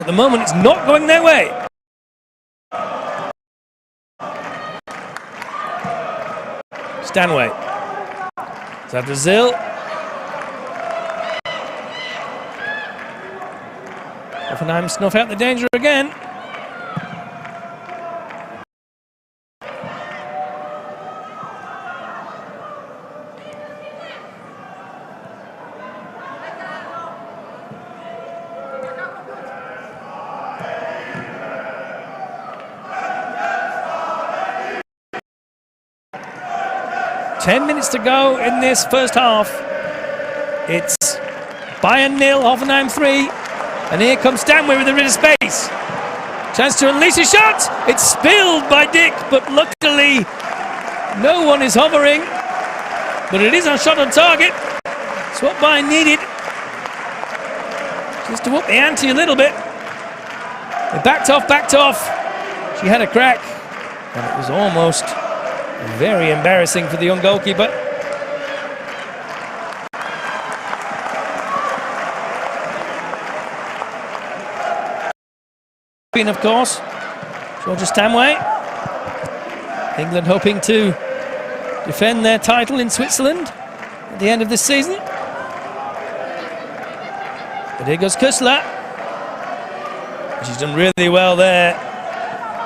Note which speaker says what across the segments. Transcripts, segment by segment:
Speaker 1: At the moment, it's not going their way. Stanway. Brazil. Hoffenheim snuff out the danger again. Ten minutes to go in this first half. It's Bayern 0, Hoffenheim 3. And here comes Stanway with a bit of space. Chance to unleash a shot. It's spilled by Dick, but luckily no one is hovering. But it is a shot on target. It's what Bayern needed. Just to up the ante a little bit. They backed off. She had a crack. And it was almost very embarrassing for the young goalkeeper. Of course, Georgia Stanway. England hoping to defend their title in Switzerland at the end of this season. But here goes Küssler. She's done really well there,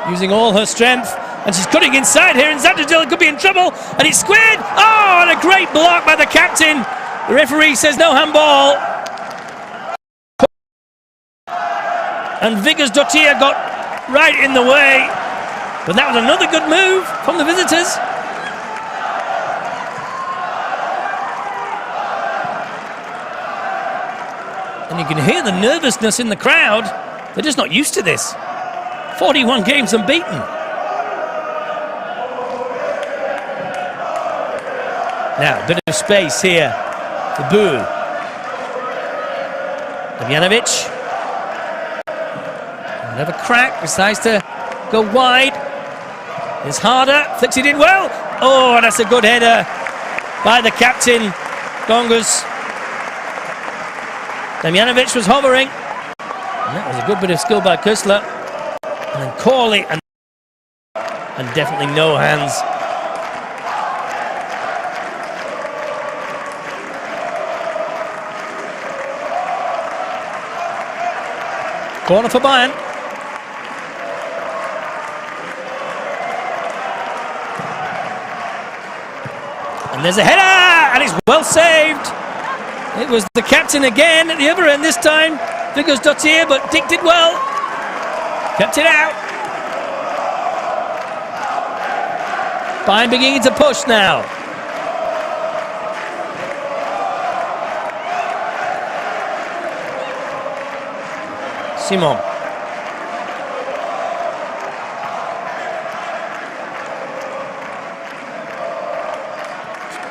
Speaker 1: using all her strength. And she's cutting inside here, and Zadradil could be in trouble, and it's squared. Oh, and a great block by the captain. The referee says no handball. And Viggers-Dottir got right in the way. But that was another good move from the visitors. And you can hear the nervousness in the crowd. They're just not used to this. 41 games unbeaten. Now, a bit of space here for Buhl. Damjanovic. Another crack, decides to go wide. It's harder, flicks it in well. Oh, that's a good header by the captain, Gongus. Damjanovic was hovering. And that was a good bit of skill by Küssler. And then Corley, and definitely no hands. Corner for Bayern. And there's a header, and it's well saved. It was the captain again at the other end this time. Viggers-Dottir, but Dick did well. Kept it out. Bayern beginning to push now. Simon.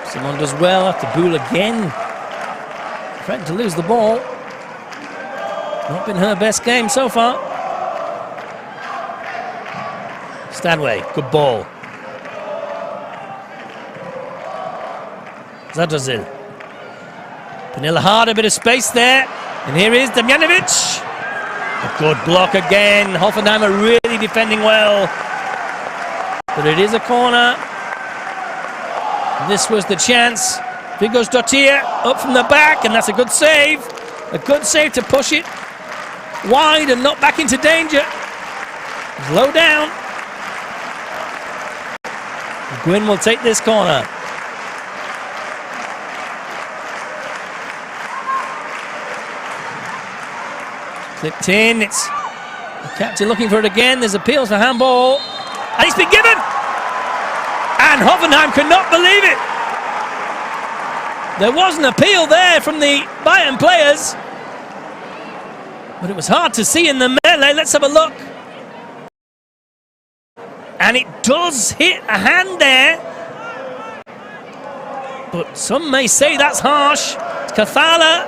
Speaker 1: Simon does well after Buhl again. Threatened to lose the ball. Not been her best game so far. Stanway, good ball. Zadrazil. Pernilla Hard, a bit of space there. And here is Damjanovic. A good block again. Hoffenheim are really defending well. But it is a corner. This was the chance. Viggers-Dottir up from the back, and that's a good save. A good save to push it wide and not back into danger. It's low down. Gwyn will take this corner. Clipped in. It's the captain looking for it again. There's appeals for handball. And it's been given! And Hoffenheim cannot believe it. There was an appeal there from the Bayern players. But it was hard to see in the melee. Let's have a look. And it does hit a hand there. But some may say that's harsh. It's Kathala.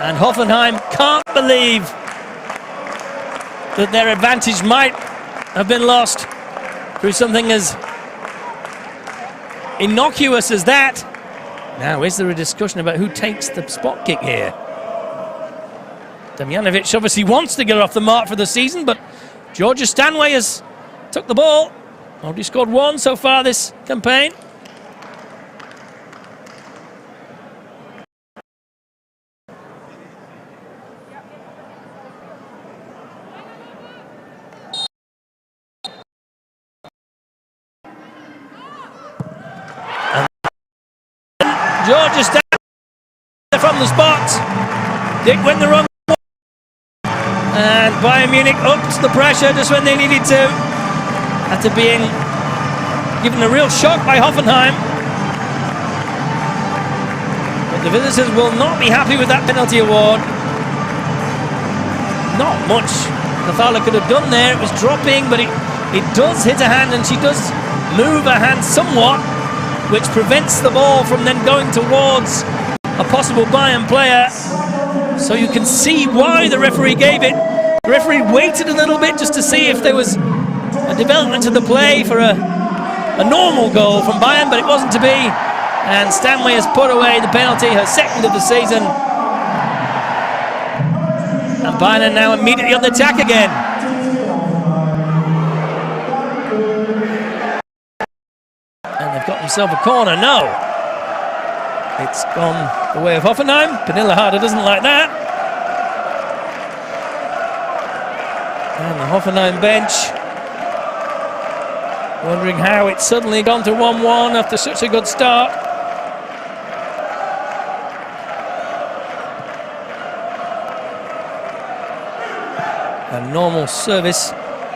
Speaker 1: And Hoffenheim can't believe that their advantage might have been lost through something as innocuous as that. Now, is there a discussion about who takes the spot kick here? Damjanovic obviously wants to get off the mark for the season, but Georgia Stanway has took the ball. Already scored one so far this campaign. Georgia Stanway from the spot. Dick went the wrong way. And Bayern Munich upped the pressure just when they needed to, after being given a real shock by Hoffenheim. But the visitors will not be happy with that penalty award. Not much Cathala could have done there. It was dropping, but it does hit a hand, and she does move her hand somewhat, which prevents the ball from then going towards a possible Bayern player. So you can see why the referee gave it. The referee waited a little bit just to see if there was a development to the play for a normal goal from Bayern, but it wasn't to be. And Stanway has put away the penalty, her second of the season. And Bayern are now immediately on the attack again. And they've got themselves a corner. No. It's gone the way of Hoffenheim. Pernille Harder doesn't like that. And the Hoffenheim bench wondering how it's suddenly gone to 1-1 after such a good start. A normal service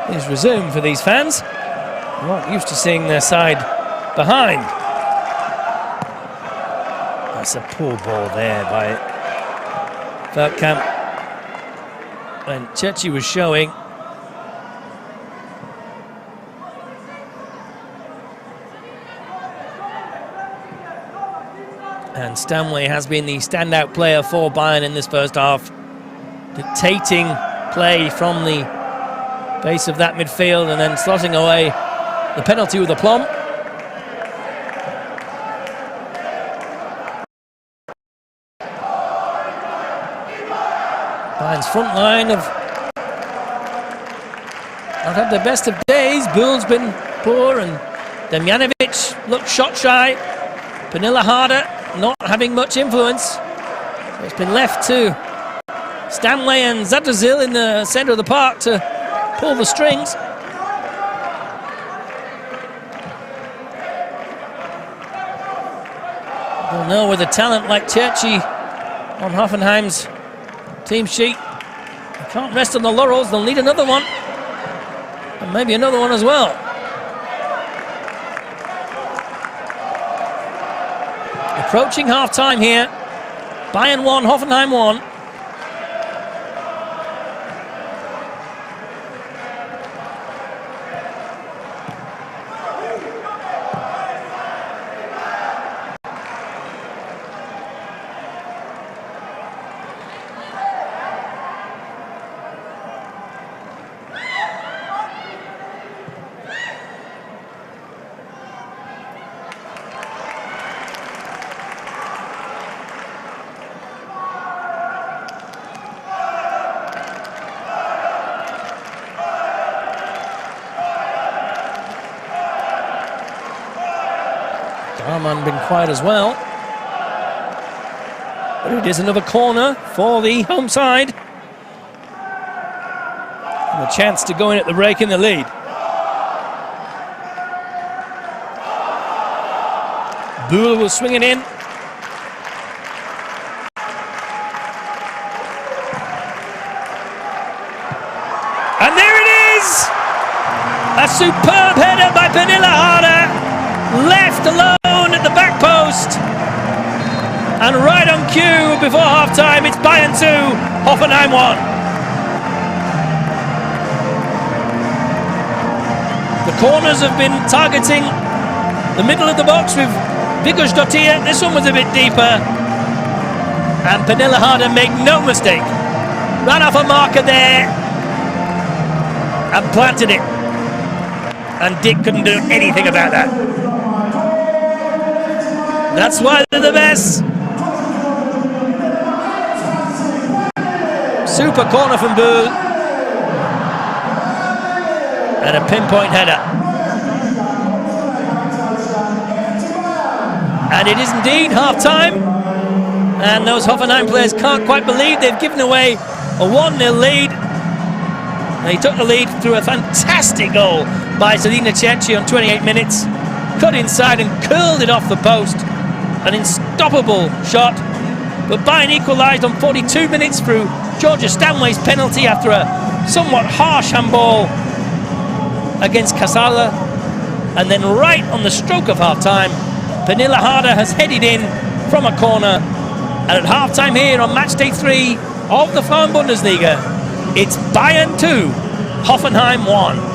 Speaker 1: is resumed for these fans. Not used to seeing their side behind. That's a poor ball there by Veldkamp. When Chechi was showing. And Stanway has been the standout player for Bayern in this first half, dictating play from the base of that midfield and then slotting away the penalty with aplomb. Bayern's front line have not had their best of days. Bull's been poor, and Damjanovic looked shot shy. Pernille Harder not having much influence. So it's been left to Stanway and Zadrazil in the centre of the park to pull the strings. We'll know with a talent like Chechi on Hoffenheim's team sheet, they can't rest on the laurels. They'll need another one, and maybe another one as well. Approaching half-time here. Bayern 1, Hoffenheim 1. Arman been quiet as well. But it is another corner for the home side. And a chance to go in at the break in the lead. Buhl will swing it in. And there it is! A superb header by Pernille Harder. Left alone at the back post, and right on cue before half-time, it's Bayern 2, Hoffenheim 1. The corners have been targeting the middle of the box with Vigosdottir. This one was a bit deeper, and Pernille Harder made no mistake. Ran off a marker there and planted it, and Dick couldn't do anything about that. That's why they're the best. Super corner from Bull. And a pinpoint header. And it is indeed half-time. And those Hoffenheim players can't quite believe they've given away a 1-0 lead. They took the lead through a fantastic goal by Selina Cenci on 28 minutes. Cut inside and curled it off the post. An unstoppable shot. But Bayern equalised on 42 minutes through Georgia Stanway's penalty after a somewhat harsh handball against Casala. And then right on the stroke of half-time, Pernilla Harder has headed in from a corner. And at half-time here on match day 3 of the Frauen Bundesliga, it's Bayern 2, Hoffenheim 1.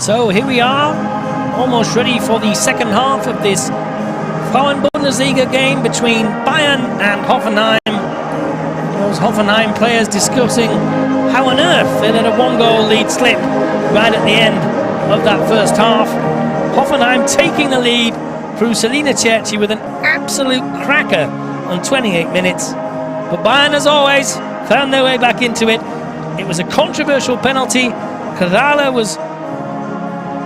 Speaker 1: So here we are, almost ready for the second half of this Frauen Bundesliga game between Bayern and Hoffenheim. Those Hoffenheim players discussing how on earth they let a one-goal lead slip right at the end of that first half. Hoffenheim taking the lead through Selina Cerci with an absolute cracker on 28 minutes. But Bayern, as always, found their way back into it. It was a controversial penalty. Kerala was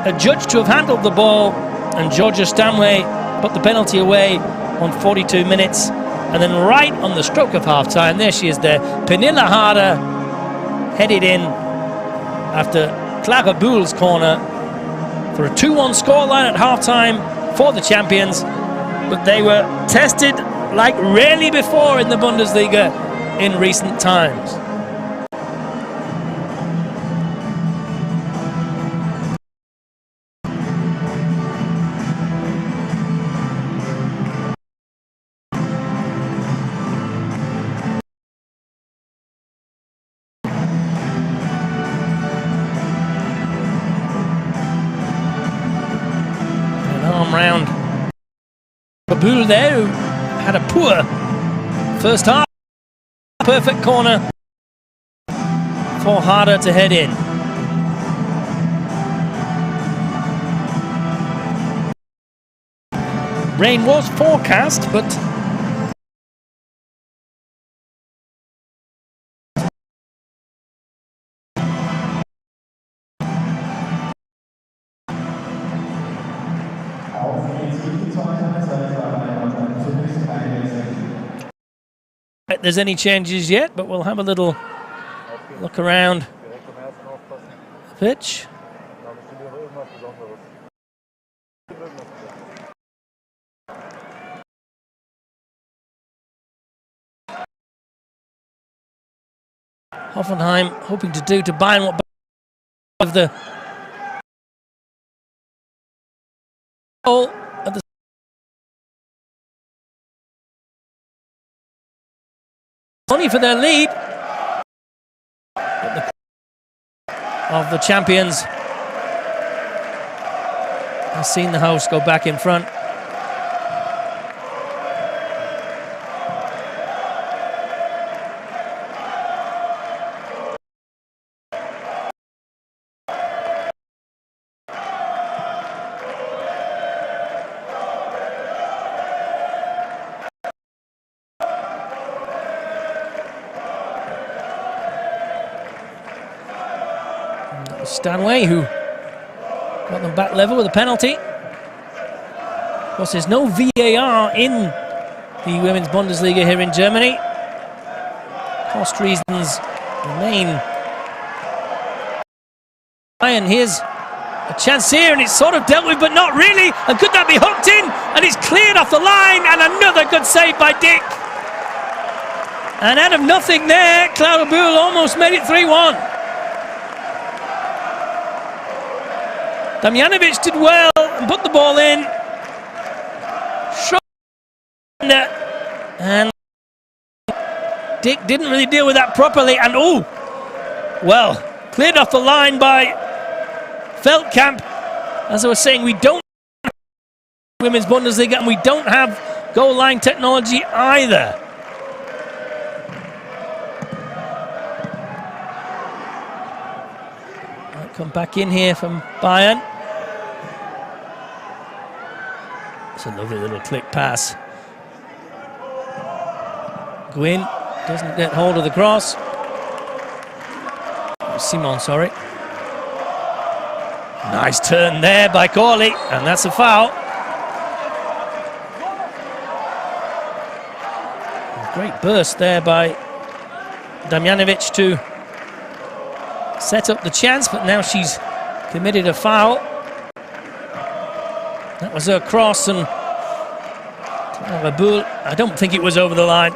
Speaker 1: adjudged to have handled the ball, and Georgia Stanway put the penalty away on 42 minutes. And then right on the stroke of half-time, there she is there. Pernilla Harder headed in after Clara Bühl's corner for a 2-1 scoreline at half-time for the champions. But they were tested like rarely before in the Bundesliga in recent times. Round Bühl there, who had a poor first half. Perfect corner for Harder to head in. Rain was forecast, but there's any changes yet, but we'll have a little look around the pitch. Hoffenheim hoping to do to Bayern what of the goal at the money for their lead of the champions. I've seen the host go back in front. Stanway, who got them back level with a penalty. Of course, there's no VAR in the Women's Bundesliga here in Germany. Cost reasons remain. And here's a chance here, and it's sort of dealt with, but not really. And could that be hooked in? And it's cleared off the line, and another good save by Dick. And out of nothing there, Clara Bühl almost made it 3-1. Damjanovic did well and put the ball in. And Dick didn't really deal with that properly. And oh, well, cleared off the line by Feldkamp. As I was saying, we don't have Women's Bundesliga, and we don't have goal line technology either. Come back in here from Bayern. It's a lovely little click pass. Gwyn doesn't get hold of the cross. Simon, sorry. Nice turn there by Corley, and that's a foul. Great burst there by Damjanovic to set up the chance, but now she's committed a foul. That was her cross, and Bühl, I don't think it was over the line.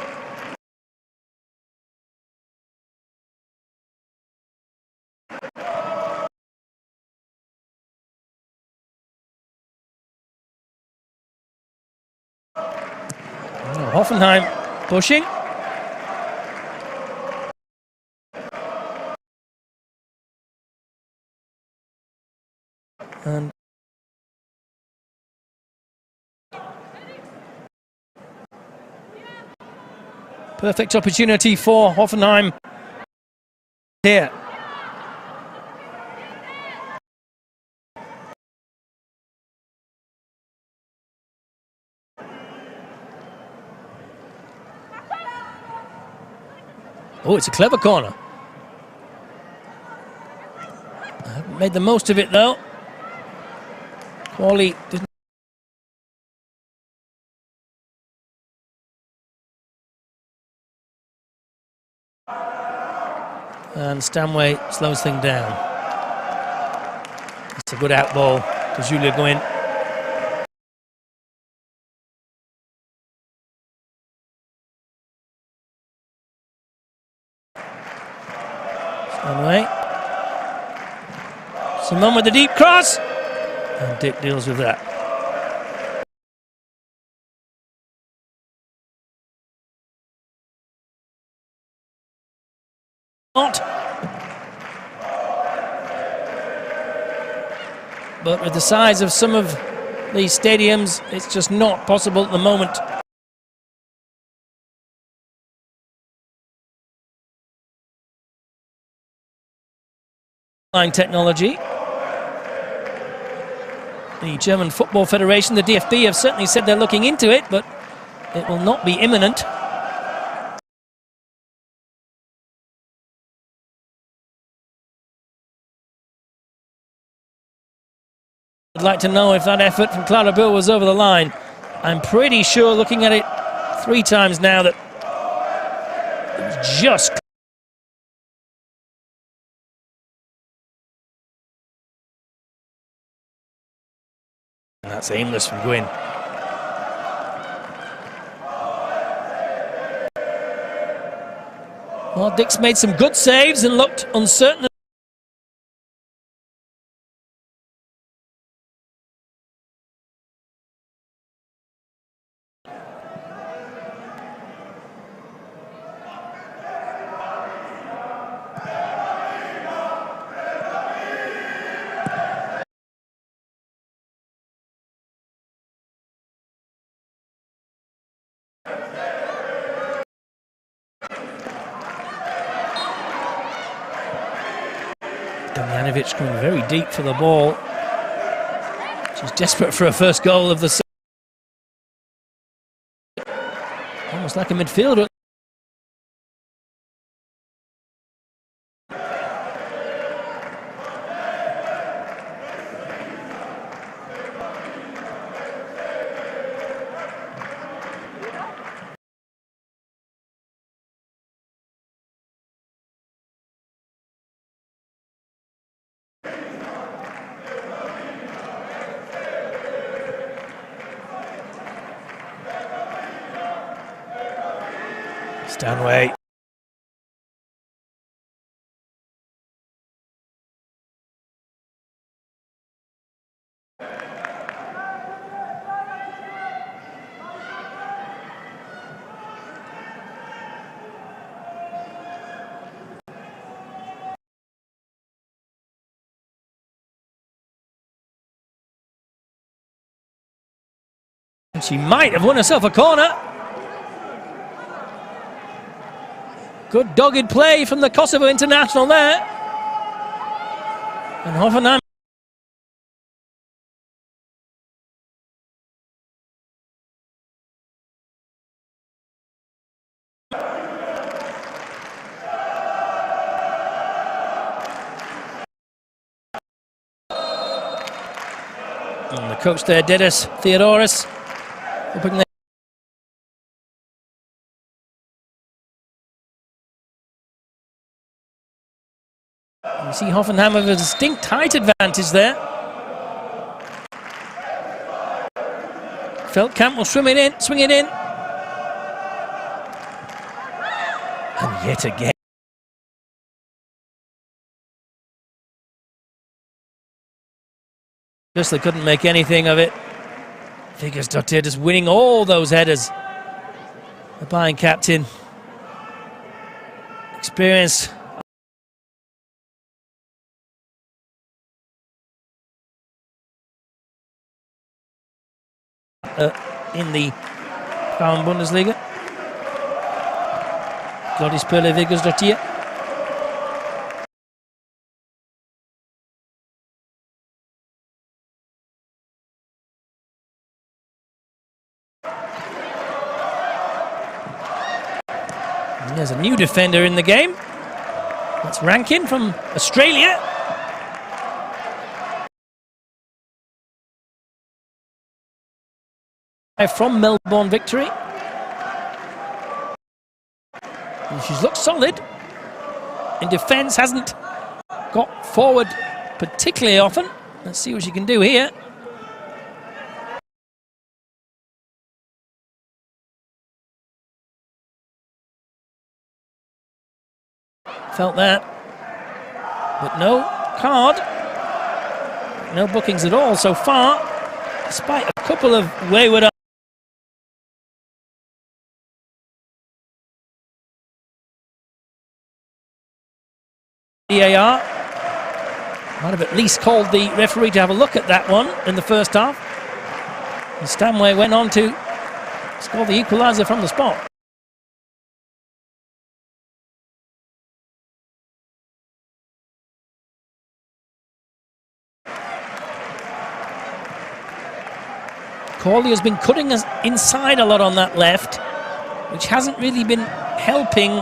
Speaker 1: Hoffenheim pushing. And perfect opportunity for Hoffenheim here. Oh, it's a clever corner. I haven't made the most of it though. Quali didn't. And Stanway slows things down. It's a good out ball to Julia Guin. Stanway. Simon with the deep cross. And Dick deals with that. But with the size of some of these stadiums, it's just not possible at the moment. Technology. The German Football Federation, the DFB, have certainly said they're looking into it, but it will not be imminent. I'd like to know if that effort from Clara Bill was over the line. I'm pretty sure, looking at it 3 times now, that it was just. And that's aimless from Gwyn. Well, Dick's made some good saves and looked uncertain. Damjanovic coming very deep for the ball. She's desperate for a first goal of the season. Almost like a midfielder. Stanway. She might have won herself a corner. Good dogged play from the Kosovo international there. And Hoffenheim. And the coach there, Dedis Theodoros, hoping they. You see Hoffenheim have a distinct height advantage there. Feldkamp will swing it in. And yet again. Just they couldn't make anything of it. Vigersdottir just winning all those headers. The Bayern captain. Experienced. in the Frauen Bundesliga. Glodis Perle Vigosdottir. There's a new defender in the game. That's Rankin from Australia. From Melbourne Victory. And she's looked solid. In defence, hasn't got forward particularly often. Let's see what she can do here. Felt that. But no card. No bookings at all so far. Despite a couple of wayward VAR. Might have at least called the referee to have a look at that one in the first half. And Stanway went on to score the equaliser from the spot. Corley has been cutting us inside a lot on that left, which hasn't really been helping.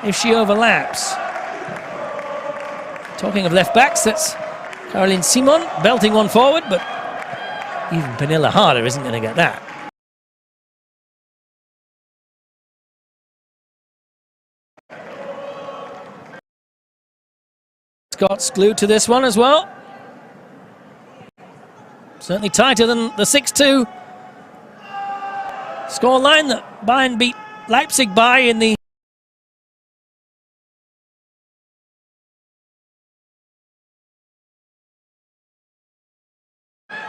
Speaker 1: If she overlaps. Talking of left backs, that's Caroline Simon belting one forward, but even Pernilla Harder isn't going to get that. Scott's glued to this one as well. Certainly tighter than the 6-2 scoreline that Bayern beat Leipzig by in the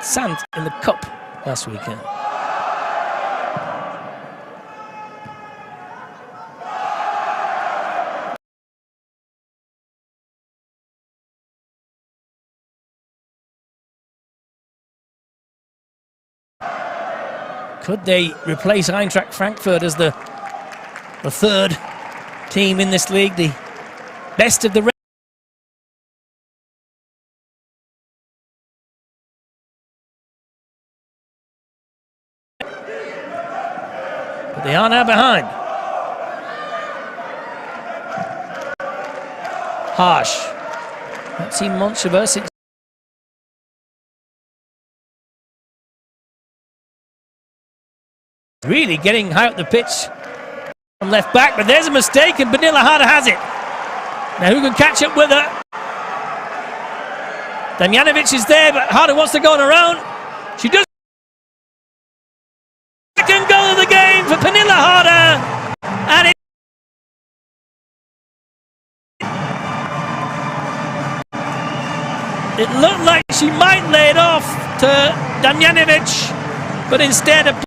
Speaker 1: Sand in the Cup last weekend. Could they replace Eintracht Frankfurt as the third team in this league, the best of the They are now behind. Harsh. Not seen much of her since. Really getting high up the pitch from left back, but there's a mistake and Pernilla Harder has it. Now who can catch up with her? Damjanovic is there, but Harder wants to go on her own. She does. Second goal of the game for Pernilla Harder, and it looked like she might lay it off to Damjanovic, but instead of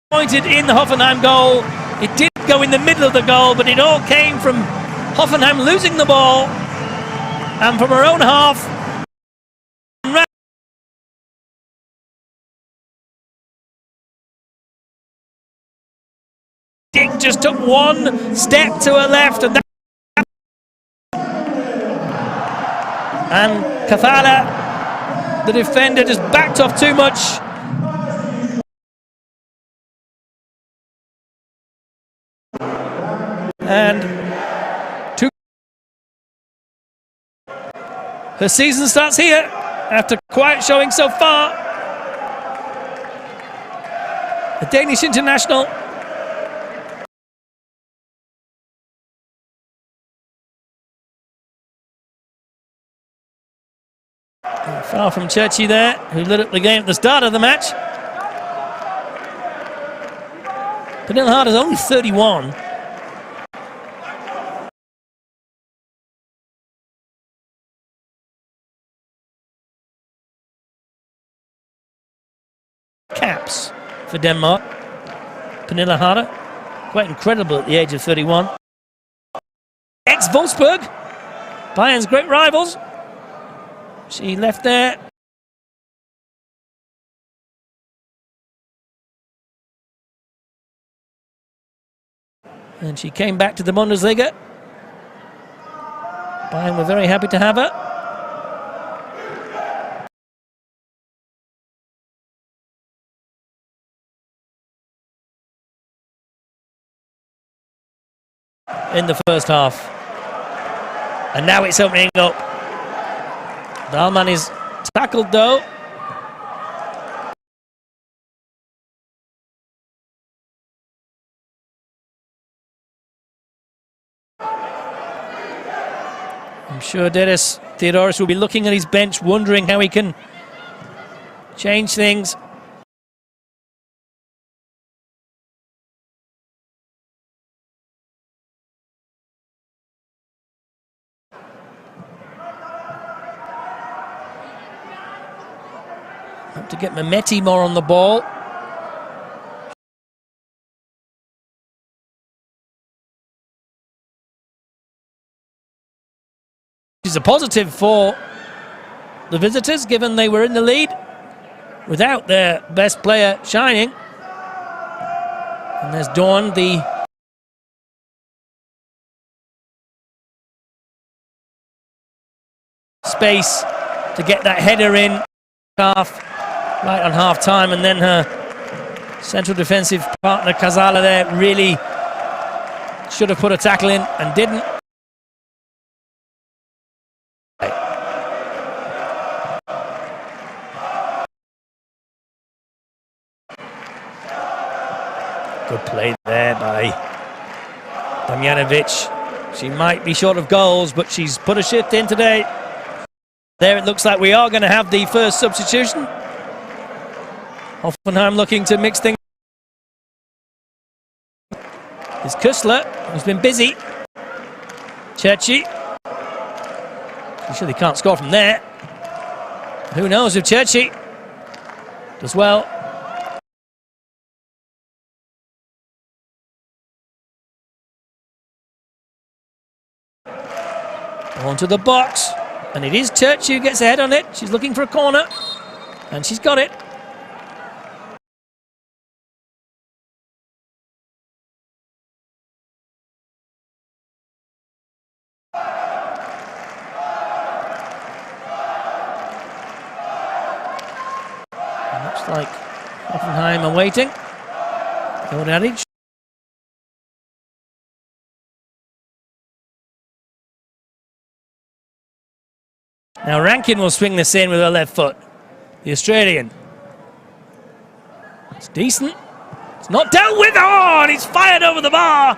Speaker 1: pointed in the Hoffenheim goal. It did go in the middle of the goal, but it all came from Hoffenheim losing the ball. And from her own half, Dick just took one step to her left, and Kathala, the defender, just backed off too much. And her season starts here after quiet showing so far. The Danish international. Far from Churchy there, who lit up the game at the start of the match. Pernilla Harder is only 31. caps for Denmark. Pernille Harder, quite incredible at the age of 31. Ex-Wolfsburg, Bayern's great rivals. She left there. And she came back to the Bundesliga. Bayern were very happy to have her. In the first half. And now it's opening up. Dahlmann is tackled though. I'm sure Dennis Theodoros will be looking at his bench, wondering how he can change things. Have to get Mehmeti more on the ball. Which is a positive for the visitors, given they were in the lead without their best player shining. And there's Dawn, the space to get that header in half, right on half time, and then her central defensive partner Kazala there really should have put a tackle in and didn't. Good play there by Damjanovic. She might be short of goals, but she's put a shift in today. There it looks like we are going to have the first substitution. Hoffenheim looking to mix things. It's Kussler, who's been busy. Cerci. I'm sure they can't score from there. Who knows if Cerci does well. Onto the box. And it is Cerci who gets ahead on it. She's looking for a corner. And she's got it. Looks like Hoffenheim are waiting. Kodadic. Now Rankin will swing this in with her left foot. The Australian. It's decent. It's not dealt with. Oh, and it's fired over the bar.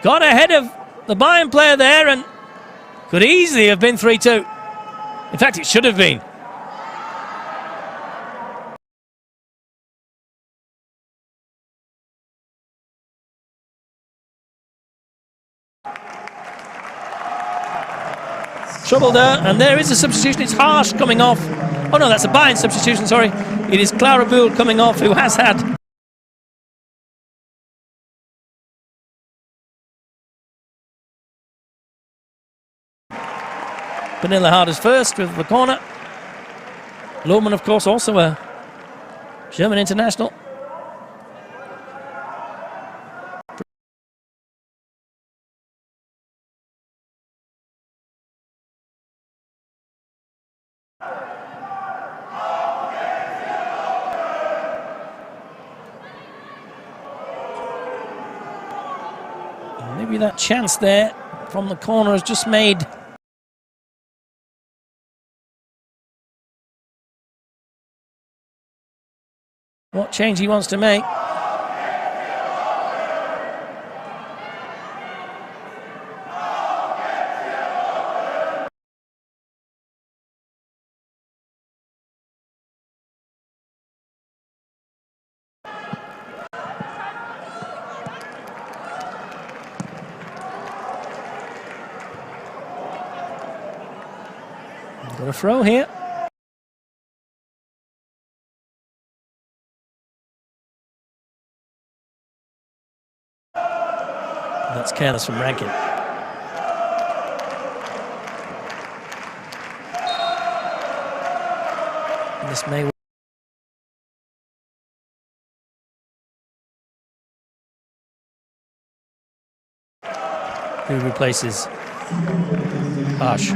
Speaker 1: Got ahead of the Bayern player there and could easily have been 3-2. In fact, it should have been. Troubled her, and there is a substitution. It's Harsh coming off. Oh no, that's a Bayern substitution, sorry. It is Clara Buhl coming off, who has had Pernille Harder's first with the corner. Lohmann, of course, also a German international. Maybe that chance there from the corner has just made what change he wants to make. Got a throw here. That's careless from Rankin. And this may... Who replaces Ash?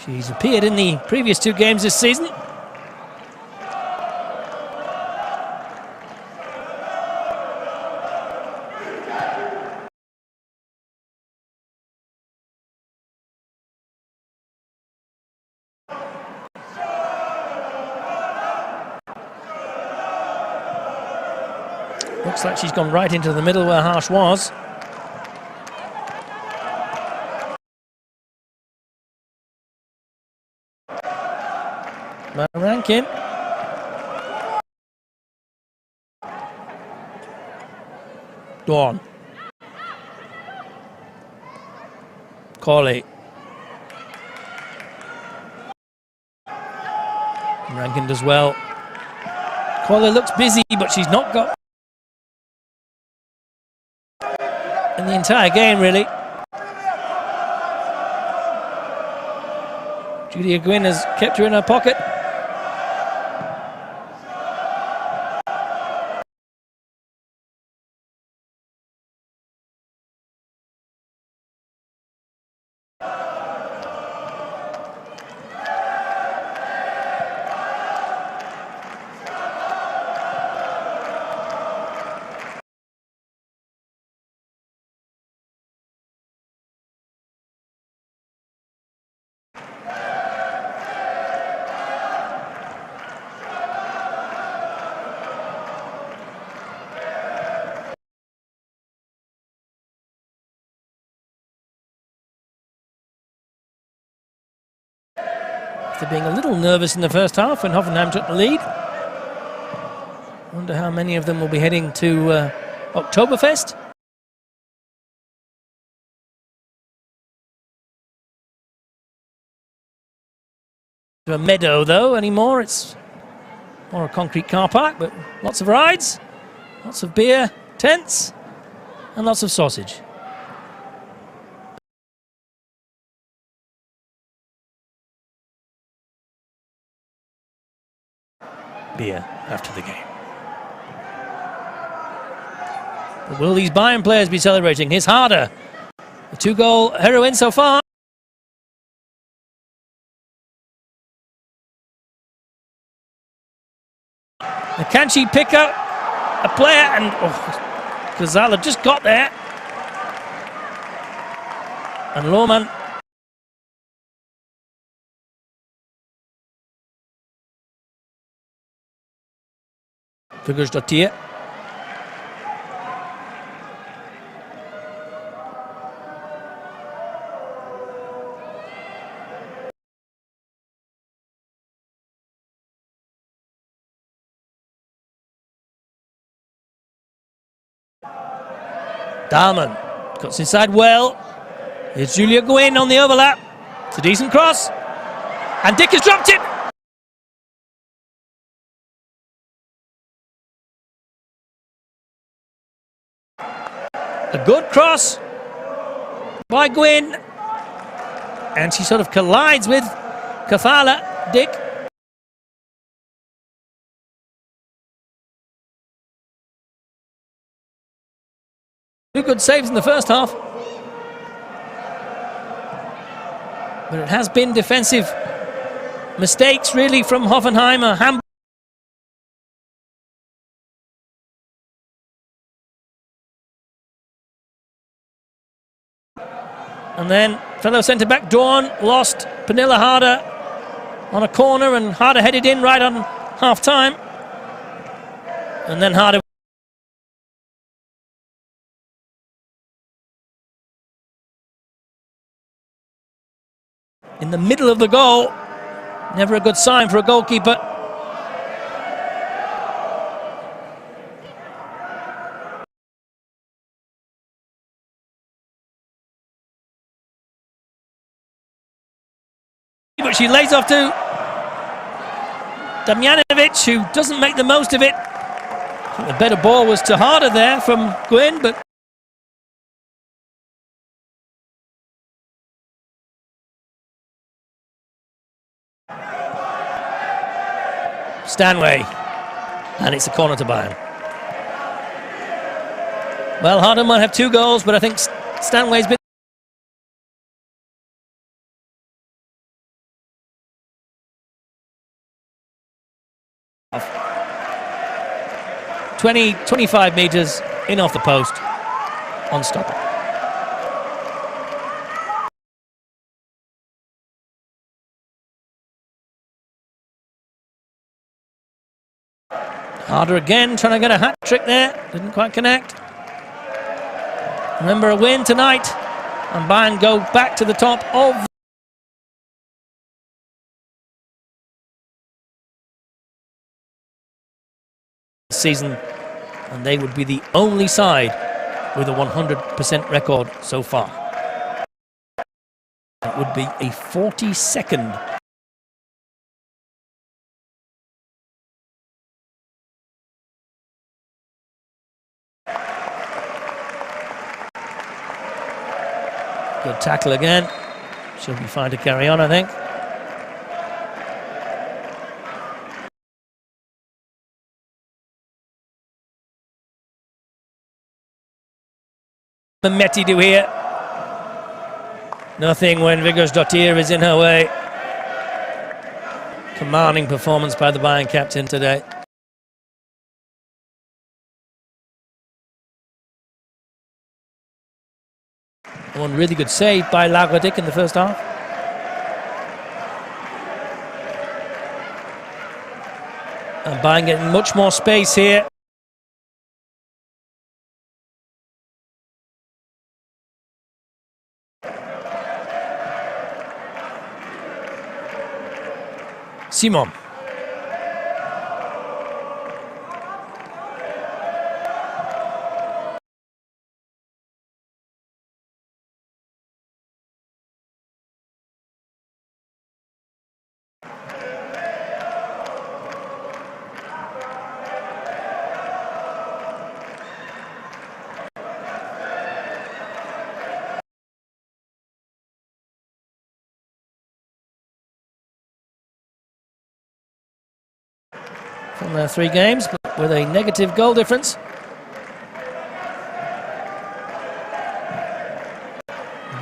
Speaker 1: She's appeared in the previous 2 games this season. Looks like she's gone right into the middle where Harsh was. Rankin. Dawn. Corley. Rankin does well. Corley looks busy, but she's not got in the entire game, really. Julia Gwynn has kept her in her pocket. After being a little nervous in the first half when Hoffenheim took the lead. Wonder how many of them will be heading to Oktoberfest. To a meadow though anymore, it's more a concrete car park, but lots of rides, lots of beer, tents, and lots of sausage. Beer after the game. But will these Bayern players be celebrating? Here's Harder, the 2-goal heroine so far. Can she pick up a player? And Gazala just got there. And Lohmann. Figursdottir. Dahlmann cuts inside well. Here's Julia Gwynn on the overlap. It's a decent cross. And Dick has dropped it. A good cross by Gwynn. And she sort of collides with Kathala Dick. Two good saves in the first half. But it has been defensive mistakes really from Hoffenheim. A handball. And then fellow centre-back Dawn lost Pernilla Harder on a corner, and Harder headed in right on half-time. And then Harder in the middle of the goal. Never a good sign for a goalkeeper. but she lays off to Damjanovic, who doesn't make the most of it. I think the better ball was to Harder there from Gwyn, but Stanway, and it's a corner to Bayern. Well, Harder might have 2 goals, but I think Stanway's been 25 metres in off the post on stopper. Harder again, trying to get a hat-trick there. Didn't quite connect. Remember, a win tonight, and Bayern go back to the top of the season, and they would be the only side with a 100% record so far. That would be a 42nd good tackle again. She'll be fine to carry on, I think. Metti do here. Nothing when Viggorsdottir is in her way. Commanding performance by the Bayern captain today. One really good save by Lagerdick in the first half. And Bayern getting much more space here. Simon. From their 3 games, but with a negative goal difference.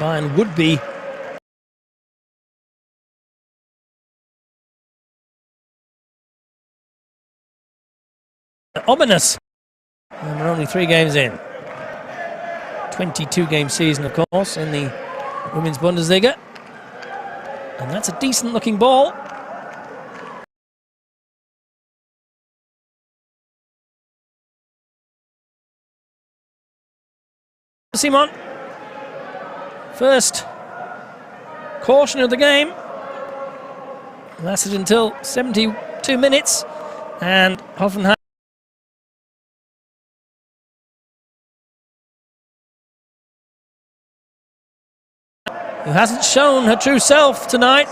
Speaker 1: Bayern would be ominous. And we're only 3 games in. 22-game season, of course, in the Women's Bundesliga. And that's a decent-looking ball. Simon, first caution of the game, lasted until 72 minutes, and Hoffenheim who hasn't shown her true self tonight.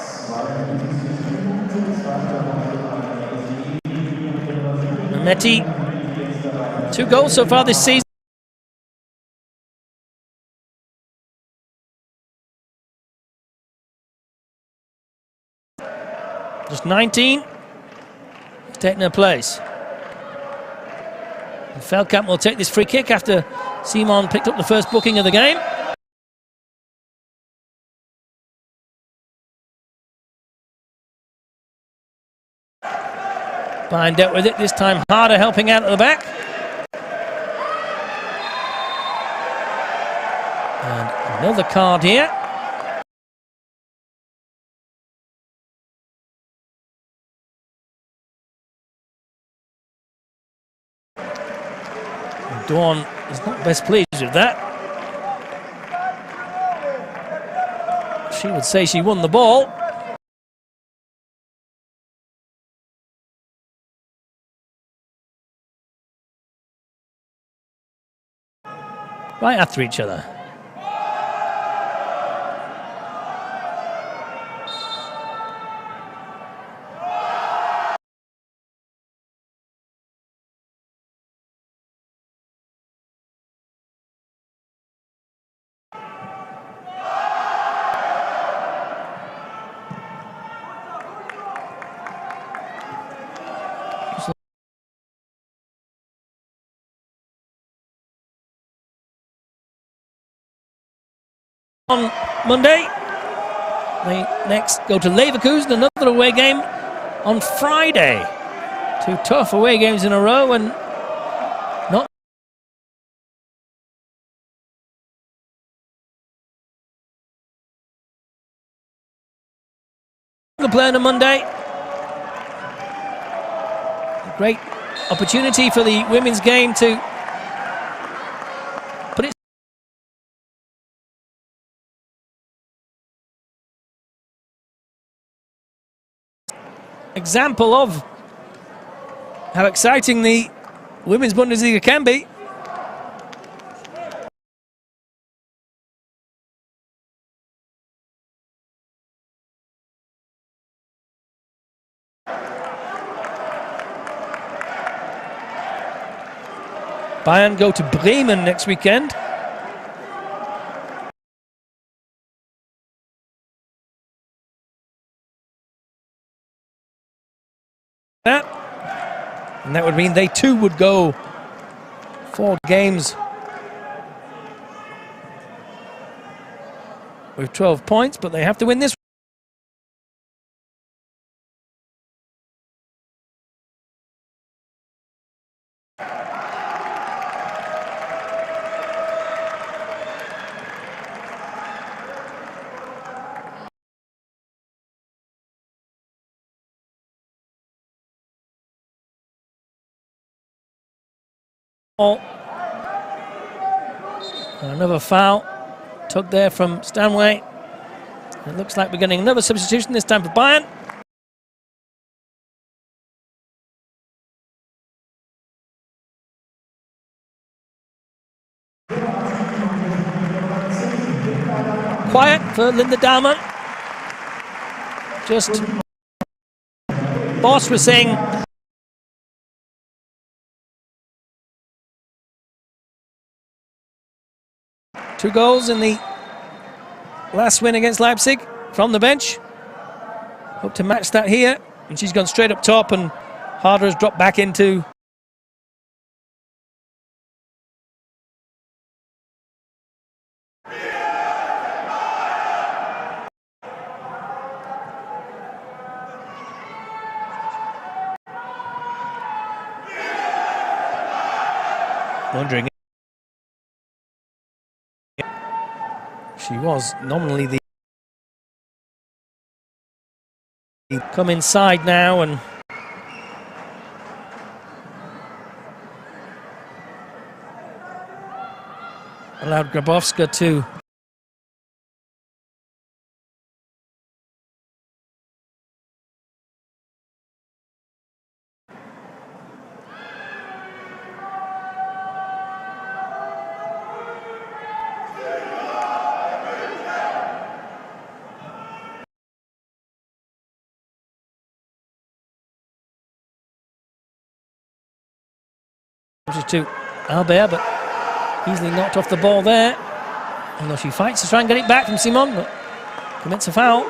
Speaker 1: Metti, 2 goals so far this season. Just 19. He's taking her place. And Feldkamp will take this free kick after Simon picked up the first booking of the game. Bayern dealt with it, this time Harder helping out at the back. And another card here. Dawn is not best pleased with that. She would say she won the ball. Right after each other. On Monday, they next go to Leverkusen, another away game on Friday. 2 tough away games in a row, and not the play on a Monday. A great opportunity for the women's game to put it. Example of how exciting the women's Bundesliga can be. Bayern go to Bremen next weekend. And that would mean they too would go 4 games with 12 points, but they have to win this. Another foul took there from Stanway. It looks like we're getting another substitution, this time for Bayern. Quiet for Linda Dahlmann. Just Boss was saying two goals in the last win against Leipzig from the bench. Hope to match that here. And she's gone straight up top, and Harder has dropped back into wondering. She was nominally the come inside now and allowed Grabowska to Albert, but easily knocked off the ball there. Although she fights to try and get it back from Simon, but commits a foul.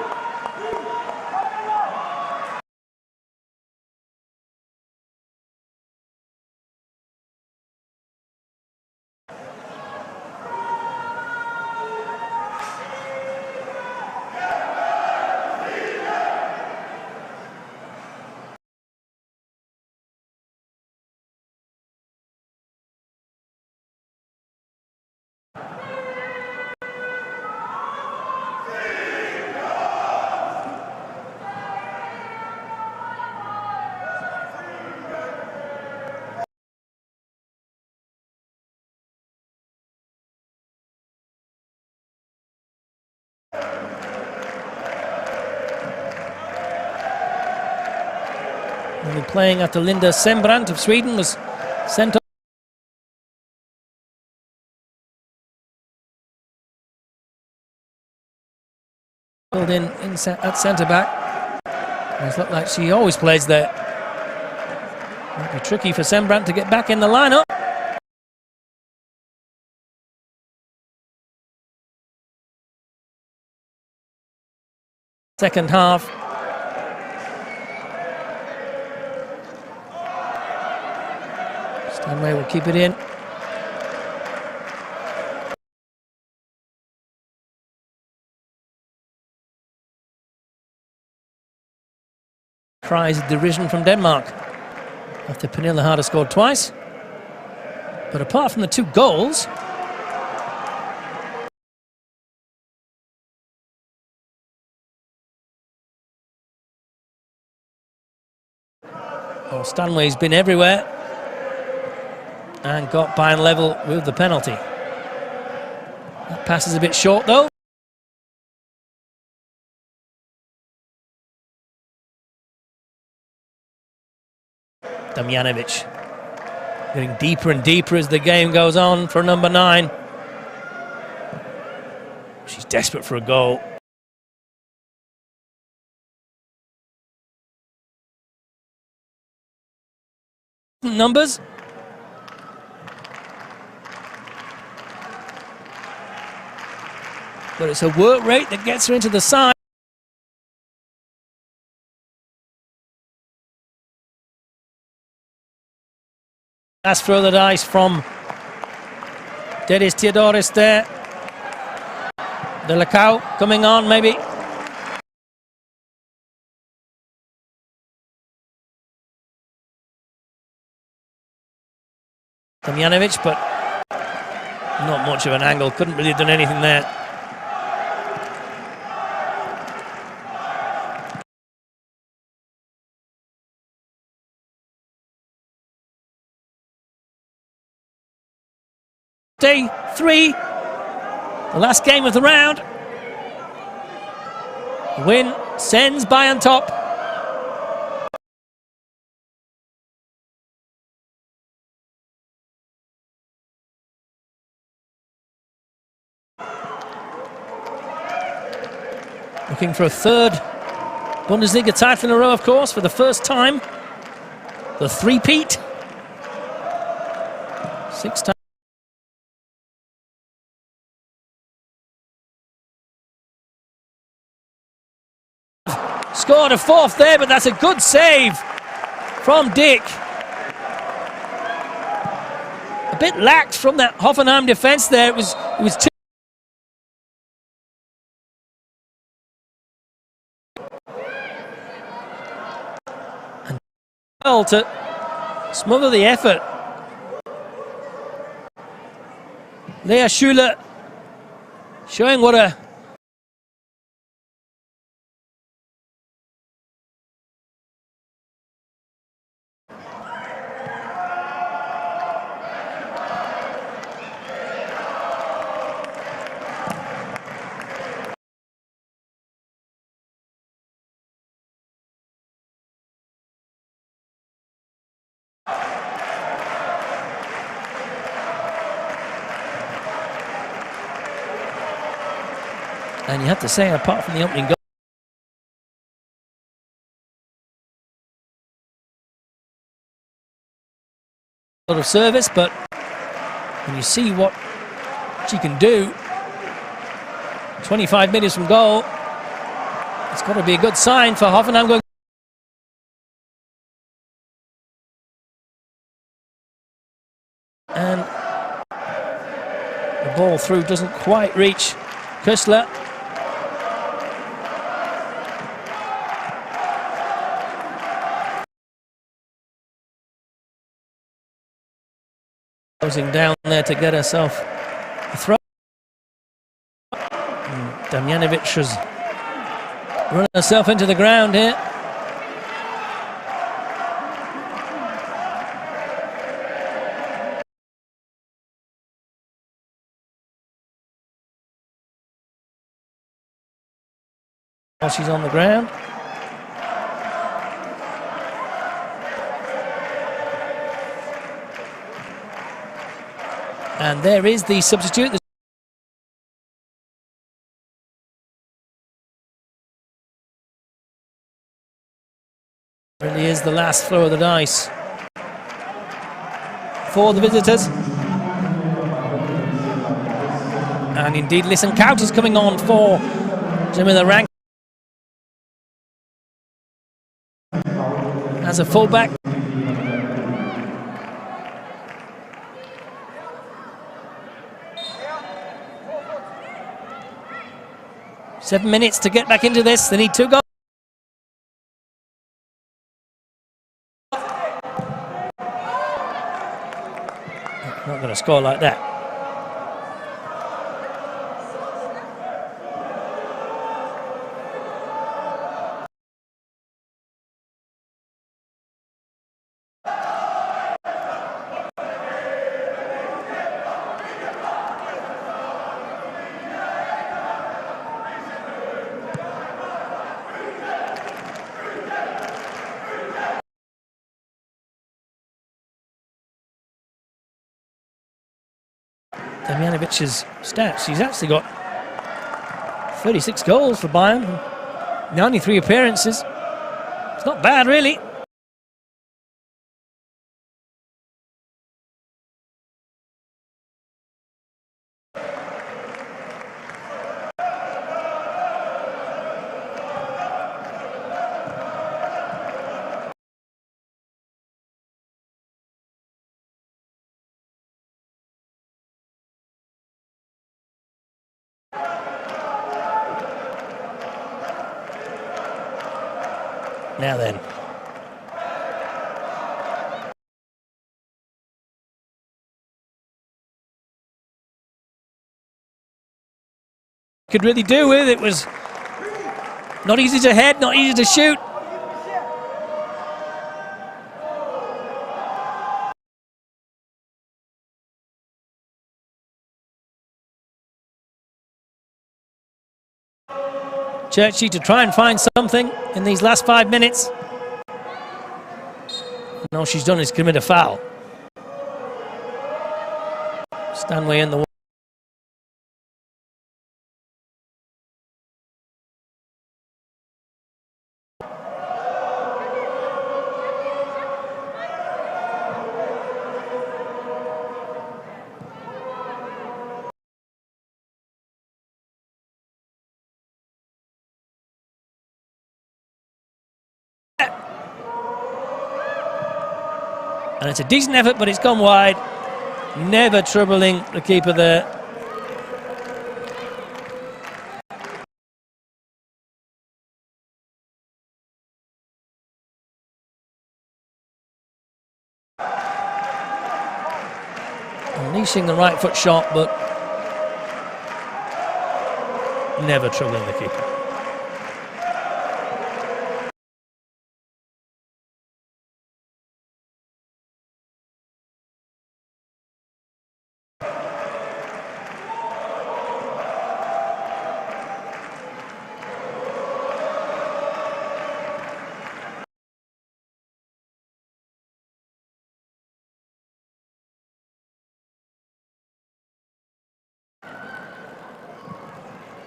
Speaker 1: Only playing after Linda Sembrant of Sweden was sent off. Filled in at centre back. It looked like she always plays there. Might be tricky for Sembrant to get back in the lineup. Second half. Stanway will keep it in. Cries of derision from Denmark after Pernille Harder scored twice. But apart from the 2 goals, Stanway's been everywhere and got Bayern level with the penalty. That pass is a bit short though. Damjanovic getting deeper and deeper as the game goes on for number 9. She's desperate for a goal. Numbers. But it's a work rate that gets her into the side. Last throw of the dice from Dedis Theodoris there. De La Cow coming on maybe. Damjanovic, but not much of an angle. Couldn't really have done anything there. Day 3, the last game of the round. The win sends Bayern top. Looking for a 3rd Bundesliga title in a row, of course, for the first time. The three-peat. 6 times. Scored a 4th there, but that's a good save from Dick. A bit lax from that Hoffenheim defence there. It was too. And well to smother the effort. Lea Schuler showing what a and you have to say, apart from the opening goal, a lot of service, but when you see what she can do, 25 minutes from goal, it's got to be a good sign for Hoffenheim going. And the ball through doesn't quite reach Köstler. Closing down there to get herself a throw. Damjanovic has run herself into the ground here. While she's on the ground. And there is the substitute. Really is the last throw of the dice for the visitors. And indeed, Listen Kout is coming on for Jimmy the rank as a fullback. Seven minutes to get back into this. They need 2 goals. a score like that. Damjanovic's stats, he's actually got 36 goals for Bayern, 93 appearances. It's not bad, really. Now then. Could really do with it. Was not easy to head, not easy to shoot. Churchy to try and find something in these last 5 minutes. And all she's done is commit a foul. Stanway in the way. And it's a decent effort, but it's gone wide. Never troubling the keeper there. Unleashing the right foot shot, but never troubling the keeper.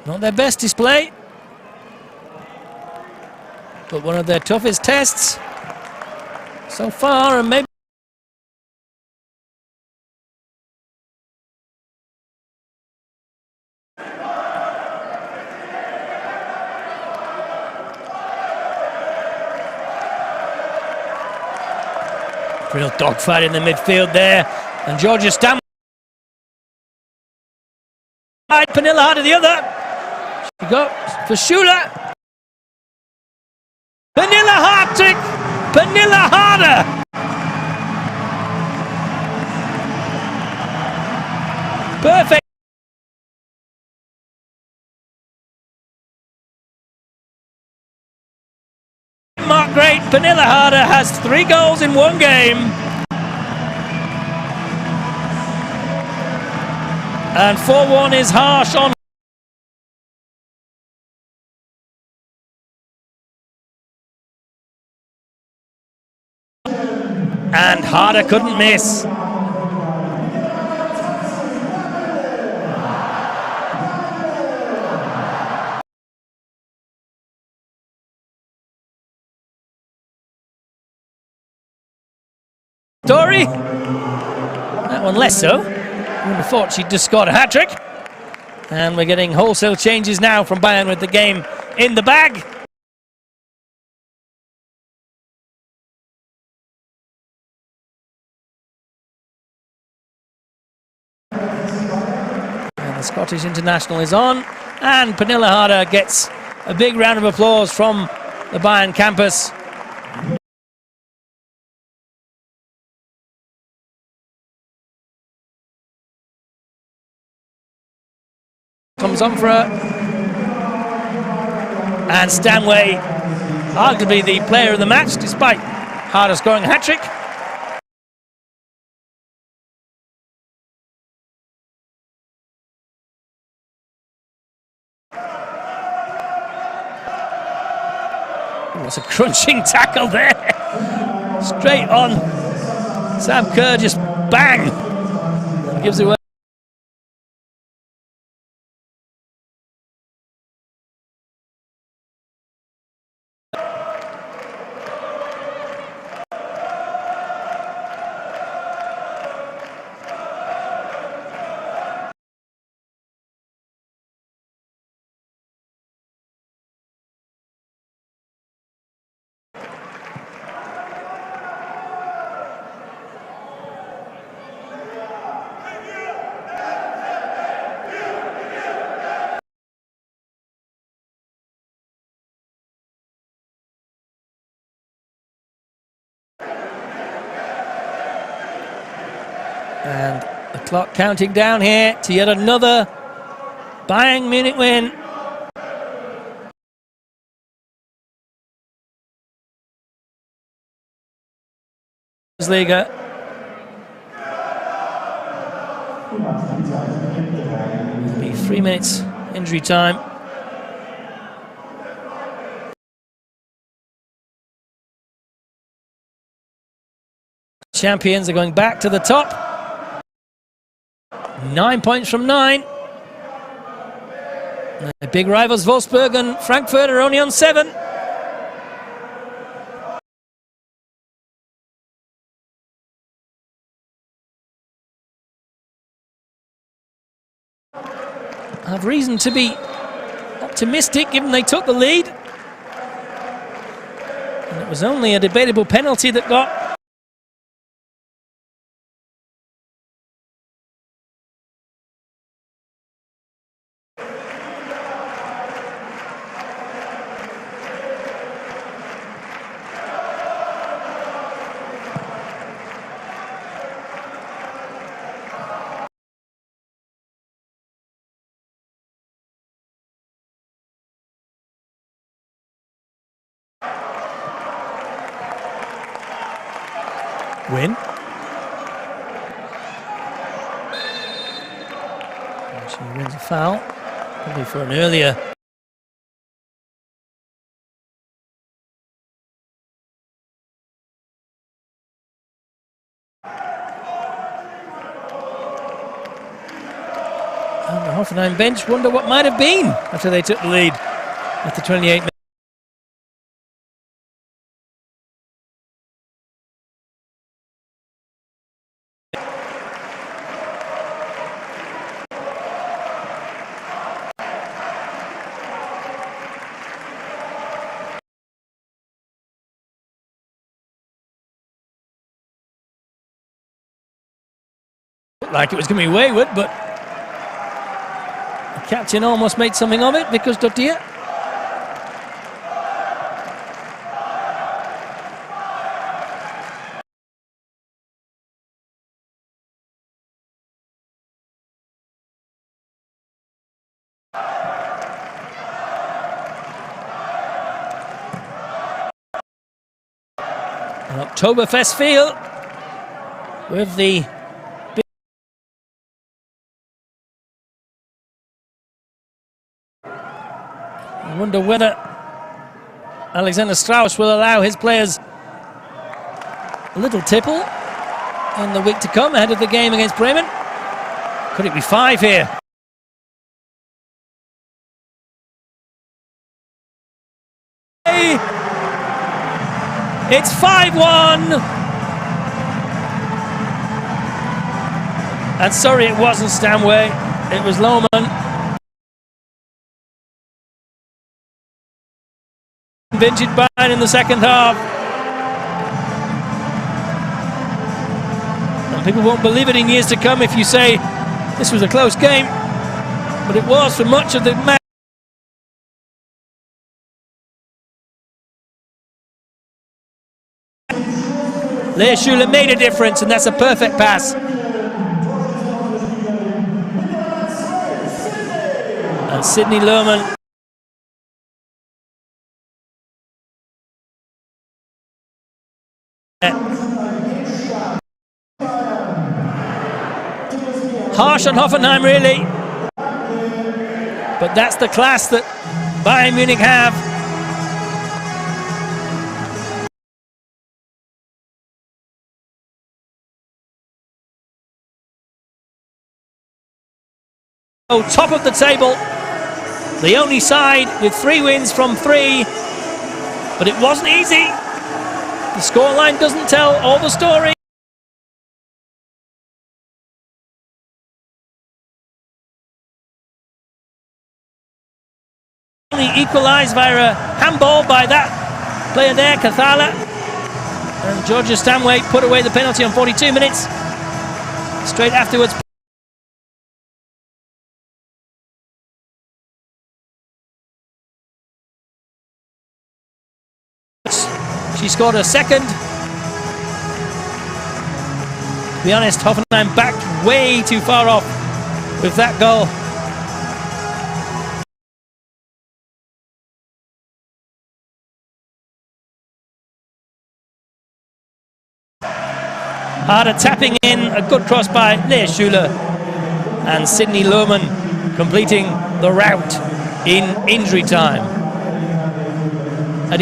Speaker 1: Not their best display, but one of their toughest tests so far, and maybe real dogfight in the midfield there, and Georgia Stam Pernilla Harder the other. She goes for Schuler. Pernilla hat-trick! Pernilla Harder! Perfect. Mark great. Pernilla Harder has 3 goals in 1 game. And 4-1 is harsh on. And Harder couldn't miss. Story? That one less so. I would have thought she'd just scored a hat-trick. And we're getting wholesale changes now from Bayern with the game in the bag. And the Scottish international is on, and Pernilla Harder gets a big round of applause from the Bayern campus. comes on for her. And Stanway, arguably the player of the match, despite Harder scoring a hat-trick. It's a crunching tackle there. Straight on. Sam Kerr just bang. Gives away. And the clock counting down here to yet another Bayern Munich win. Bundesliga. It'll be 3 minutes injury time. Champions are going back to the top. 9 points from 9. The big rivals Wolfsburg and Frankfurt are only on 7. Have reason to be optimistic given they took the lead. And it was only a debatable penalty that got win. She wins a foul, probably for an earlier. And the Hoffenheim bench wonder what might have been after they took the lead after 28 minutes. Like it was going to be wayward, but the captain almost made something of it because Dottir. An Oktoberfest feel with the I wonder whether Alexander Strauss will allow his players a little tipple in the week to come ahead of the game against Bremen. Could it be 5 here? It's 5-1. And sorry, it wasn't Stanway, it was Lohmann. Vintage Bayern in the second half. And people won't believe it in years to come if you say this was a close game, but it was for much of the match. Lea Schuler made a difference, and that's a perfect pass. And Sydney Lohmann harsh on Hoffenheim, really. But that's the class that Bayern Munich have. Oh, top of the table. The only side with 3 wins from 3. But it wasn't easy. The scoreline doesn't tell all the story. Only equalised via a handball by that player there, Kathala. And Georgia Stanway put away the penalty on 42 minutes. Straight afterwards. She scored a second. To be honest, Hoffenheim backed way too far off with that goal. Harder tapping in, a good cross by Lea Schuler. And Sydney Lohmann completing the rout in injury time. A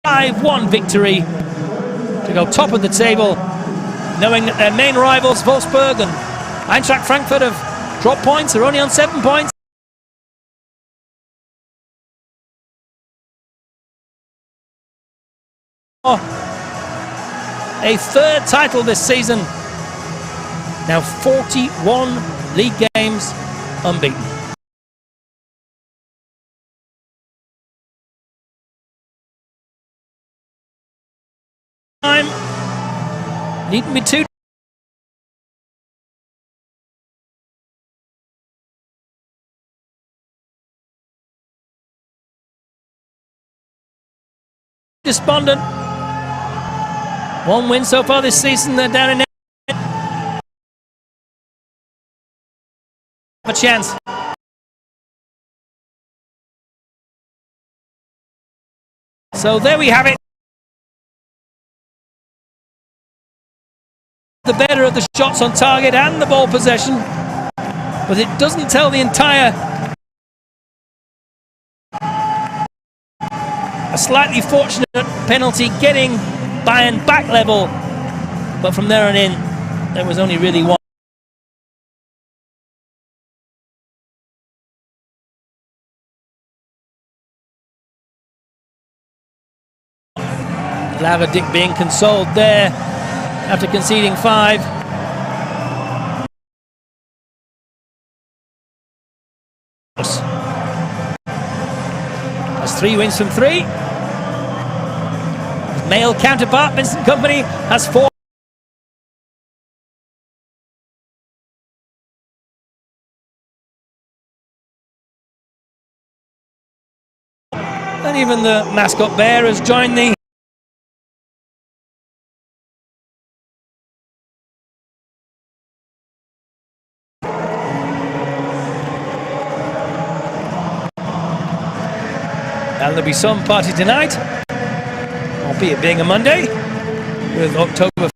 Speaker 1: 5-1 victory to go top of the table, knowing that their main rivals Wolfsburg and Eintracht Frankfurt have dropped points. They're only on 7 points. A 3rd title this season. Now 41 league games unbeaten. Needn't be too despondent. 1 win so far this season. They're down in a chance. So there we have it. The better of the shots on target and the ball possession, but it doesn't tell the entire. A slightly fortunate penalty getting Bayern back level, but from there on in there was only really one. Lara Dick being consoled there after conceding 5. Has 3 wins from 3. His male counterpart, Vincent Kompany, has 4. And even the mascot bear has joined the and there'll be some party tonight, albeit being a Monday, with October.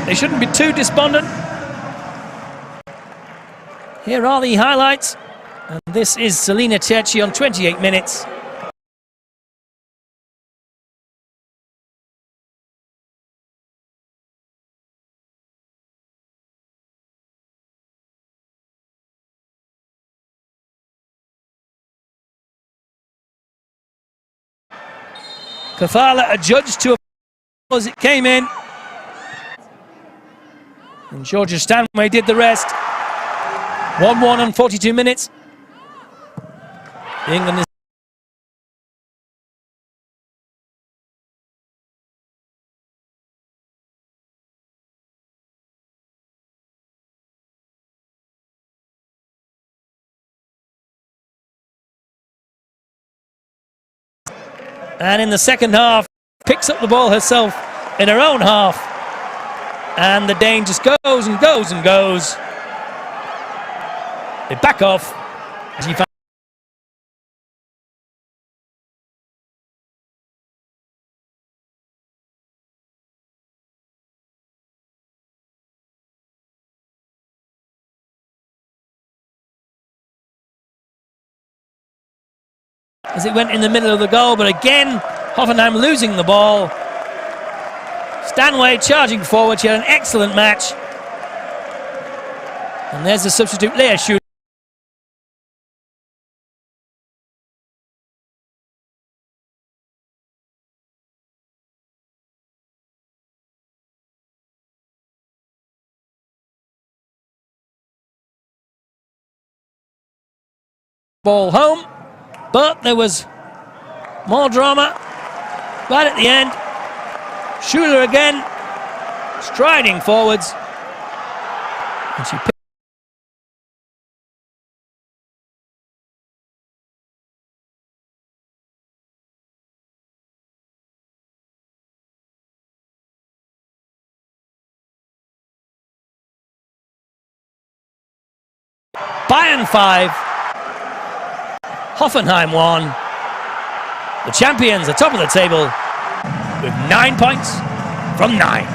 Speaker 1: They shouldn't be too despondent. Here are the highlights. And this is Selina Cerci on 28 minutes. Kathala adjudged to as it came in. And Georgia Stanway did the rest. 1-1 on 42 minutes. England is And in the second half, picks up the ball herself in her own half. And the Dane just goes and goes and goes. They back off. She finds as it went in the middle of the goal, but again, Hoffenheim losing the ball. Stanway charging forward. She had an excellent match. And there's the substitute, Leah shooting. Ball home, but there was more drama right at the end. Schuler again, striding forwards, and she picked Bayern 5, Hoffenheim 1. The champions are top of the table with 9 points from 9.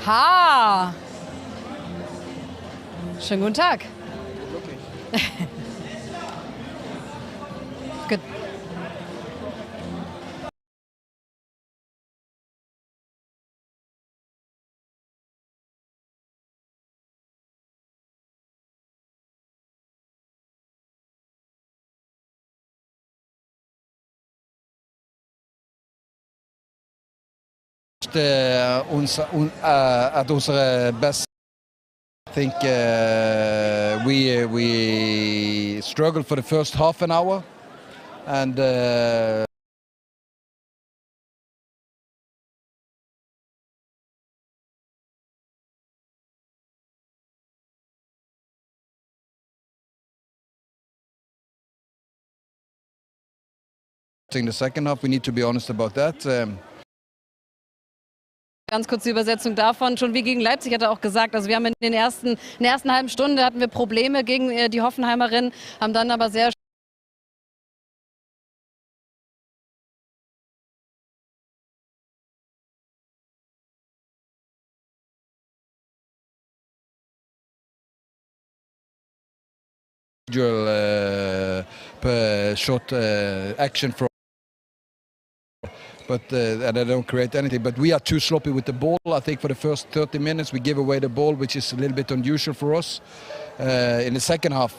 Speaker 2: Ha! Schönen guten Tag. Gut.
Speaker 3: At unsere best. I think we struggled for the first half an hour, and in the second half, we need to be honest about that.
Speaker 2: Ganz kurz die Übersetzung davon. Schon wie gegen Leipzig hat er auch gesagt. Also wir haben in der ersten halben Stunde hatten wir Probleme gegen die Hoffenheimerinnen, haben dann aber sehr
Speaker 3: Shot action from, but and they don't create anything. But we are too sloppy with the ball. I think for the first 30 minutes we give away the ball, which is a little bit unusual for us. In the second half,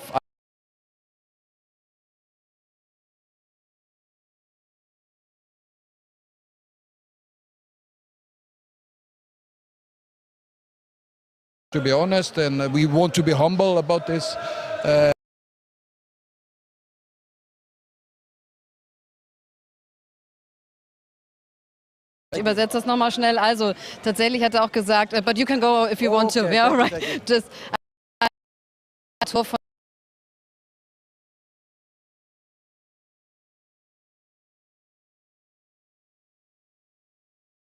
Speaker 3: to be honest, and we want to be humble about this.
Speaker 2: Ich übersetze das nochmal schnell. Also tatsächlich hat er auch gesagt, but you can go if you want to. Yeah, right. Just Tor von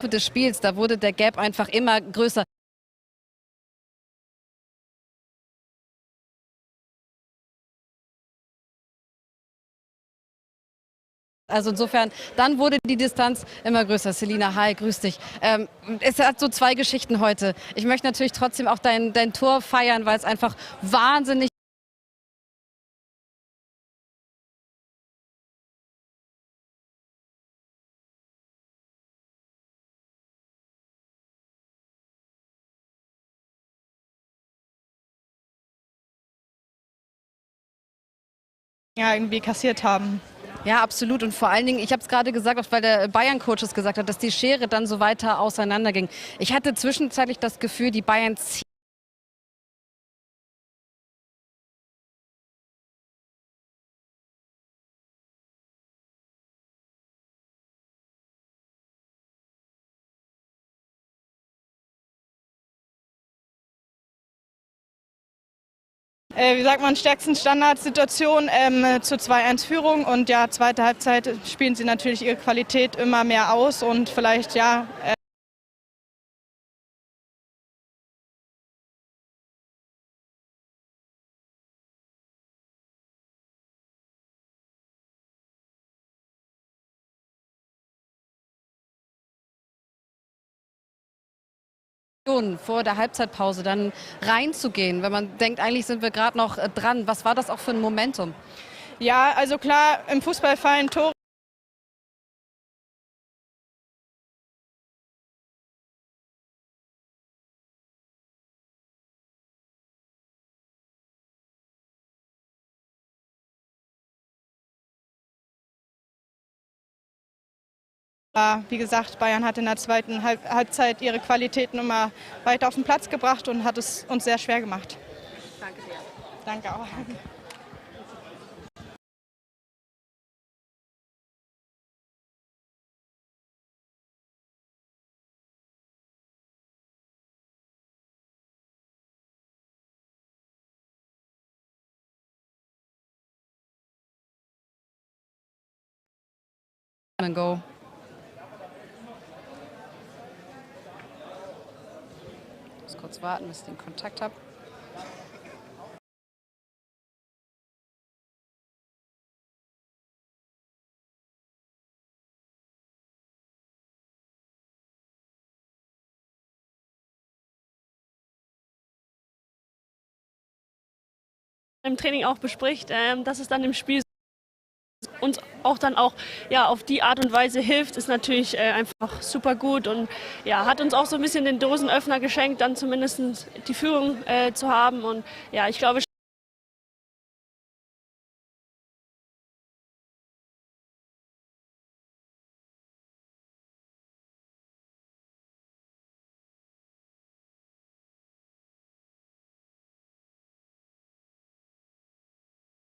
Speaker 2: des Spiels, da wurde der Gap einfach immer größer. Also insofern, dann wurde die Distanz immer größer. Selina, hi, grüß dich. Es hat so zwei Geschichten heute. Ich möchte natürlich trotzdem auch dein Tor feiern, weil es einfach wahnsinnig
Speaker 4: ja, irgendwie kassiert haben.
Speaker 2: Ja, absolut. Und vor allen Dingen, ich habe es gerade gesagt, auch weil der Bayern-Coach es gesagt hat, dass die Schere dann so weiter auseinanderging. Ich hatte zwischenzeitlich das Gefühl, die Bayern ziehen
Speaker 4: Wie sagt man, stärksten Standardsituation zur 2-1-Führung und ja, zweite Halbzeit spielen sie natürlich ihre Qualität immer mehr aus und vielleicht ja
Speaker 2: vor der Halbzeitpause dann reinzugehen, wenn man denkt, eigentlich sind wir gerade noch dran. Was war das auch für ein Momentum?
Speaker 4: ja, also klar, im Fußball fallen Tore. Wie gesagt, Bayern hat in der zweiten Halbzeit ihre Qualitäten immer weiter auf den Platz gebracht und hat es uns sehr schwer gemacht.
Speaker 2: Danke dir.
Speaker 4: Danke auch.
Speaker 2: and go. Ich muss kurz warten, bis ich den Kontakt habe.
Speaker 5: Im Training auch bespricht, dass es dann im Spiel uns auch dann auch ja, auf die Art und Weise hilft, ist natürlich einfach super gut und ja, hat uns auch so ein bisschen den Dosenöffner geschenkt, dann zumindest die Führung zu haben und ja, ich glaube,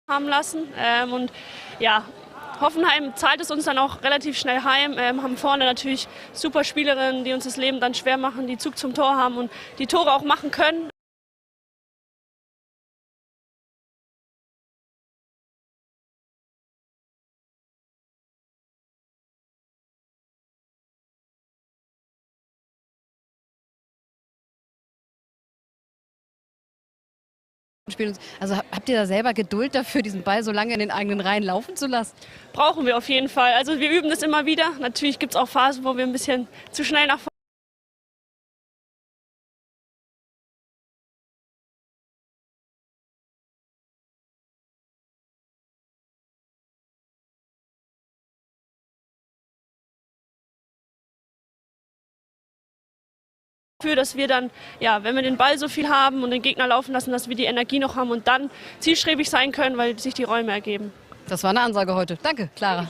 Speaker 5: haben lassen und ja, Hoffenheim zahlt es uns dann auch relativ schnell heim, haben vorne natürlich super Spielerinnen, die uns das Leben dann schwer machen, die Zug zum Tor haben und die Tore auch machen können.
Speaker 2: Also habt ihr da selber Geduld dafür, diesen Ball so lange in den eigenen Reihen laufen zu lassen?
Speaker 5: Brauchen wir auf jeden Fall. Also wir üben das immer wieder. Natürlich gibt es auch Phasen, wo wir ein bisschen zu schnell nach vorne dafür, dass wir dann, ja, wenn wir den Ball so viel haben und den Gegner laufen lassen, dass wir die Energie noch haben und dann zielstrebig sein können, weil sich die Räume ergeben.
Speaker 2: Das war eine Ansage heute. Danke, Clara.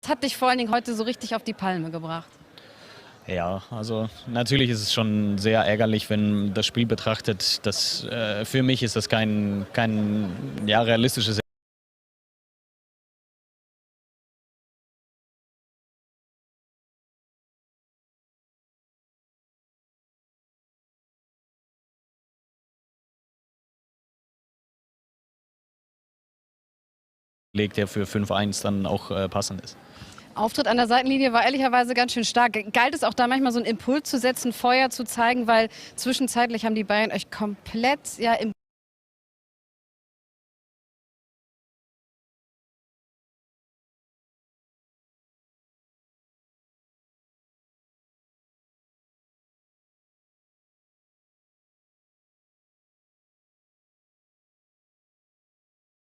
Speaker 2: Was hat dich vor allen Dingen heute so richtig auf die Palme gebracht?
Speaker 6: Ja, also natürlich ist es schon sehr ärgerlich, wenn das Spiel betrachtet. Für mich ist das kein ja, realistisches Leg, der für 5-1 dann auch passend ist.
Speaker 2: Auftritt an der Seitenlinie war ehrlicherweise ganz schön stark. Galt es auch da manchmal so einen Impuls zu setzen, Feuer zu zeigen, weil zwischenzeitlich haben die Bayern euch komplett ja, im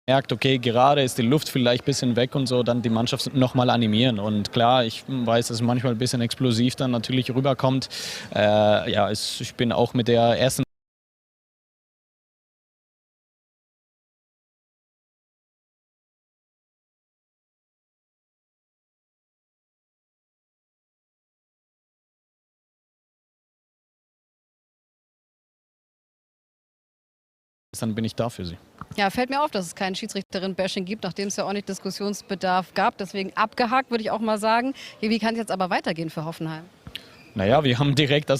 Speaker 6: Merkt, okay, gerade ist die Luft vielleicht ein bisschen weg und so, dann die Mannschaft nochmal animieren. Und klar, ich weiß, dass es manchmal ein bisschen explosiv dann natürlich rüberkommt. Ja, ich bin auch mit der ersten dann bin ich da für sie.
Speaker 2: Ja, fällt mir auf, dass es keinen Schiedsrichterin-Bashing gibt, nachdem es ja auch nicht Diskussionsbedarf gab. Deswegen abgehakt, würde ich auch mal sagen. Wie kann es jetzt aber weitergehen für Hoffenheim?
Speaker 6: Naja, wir haben direkt das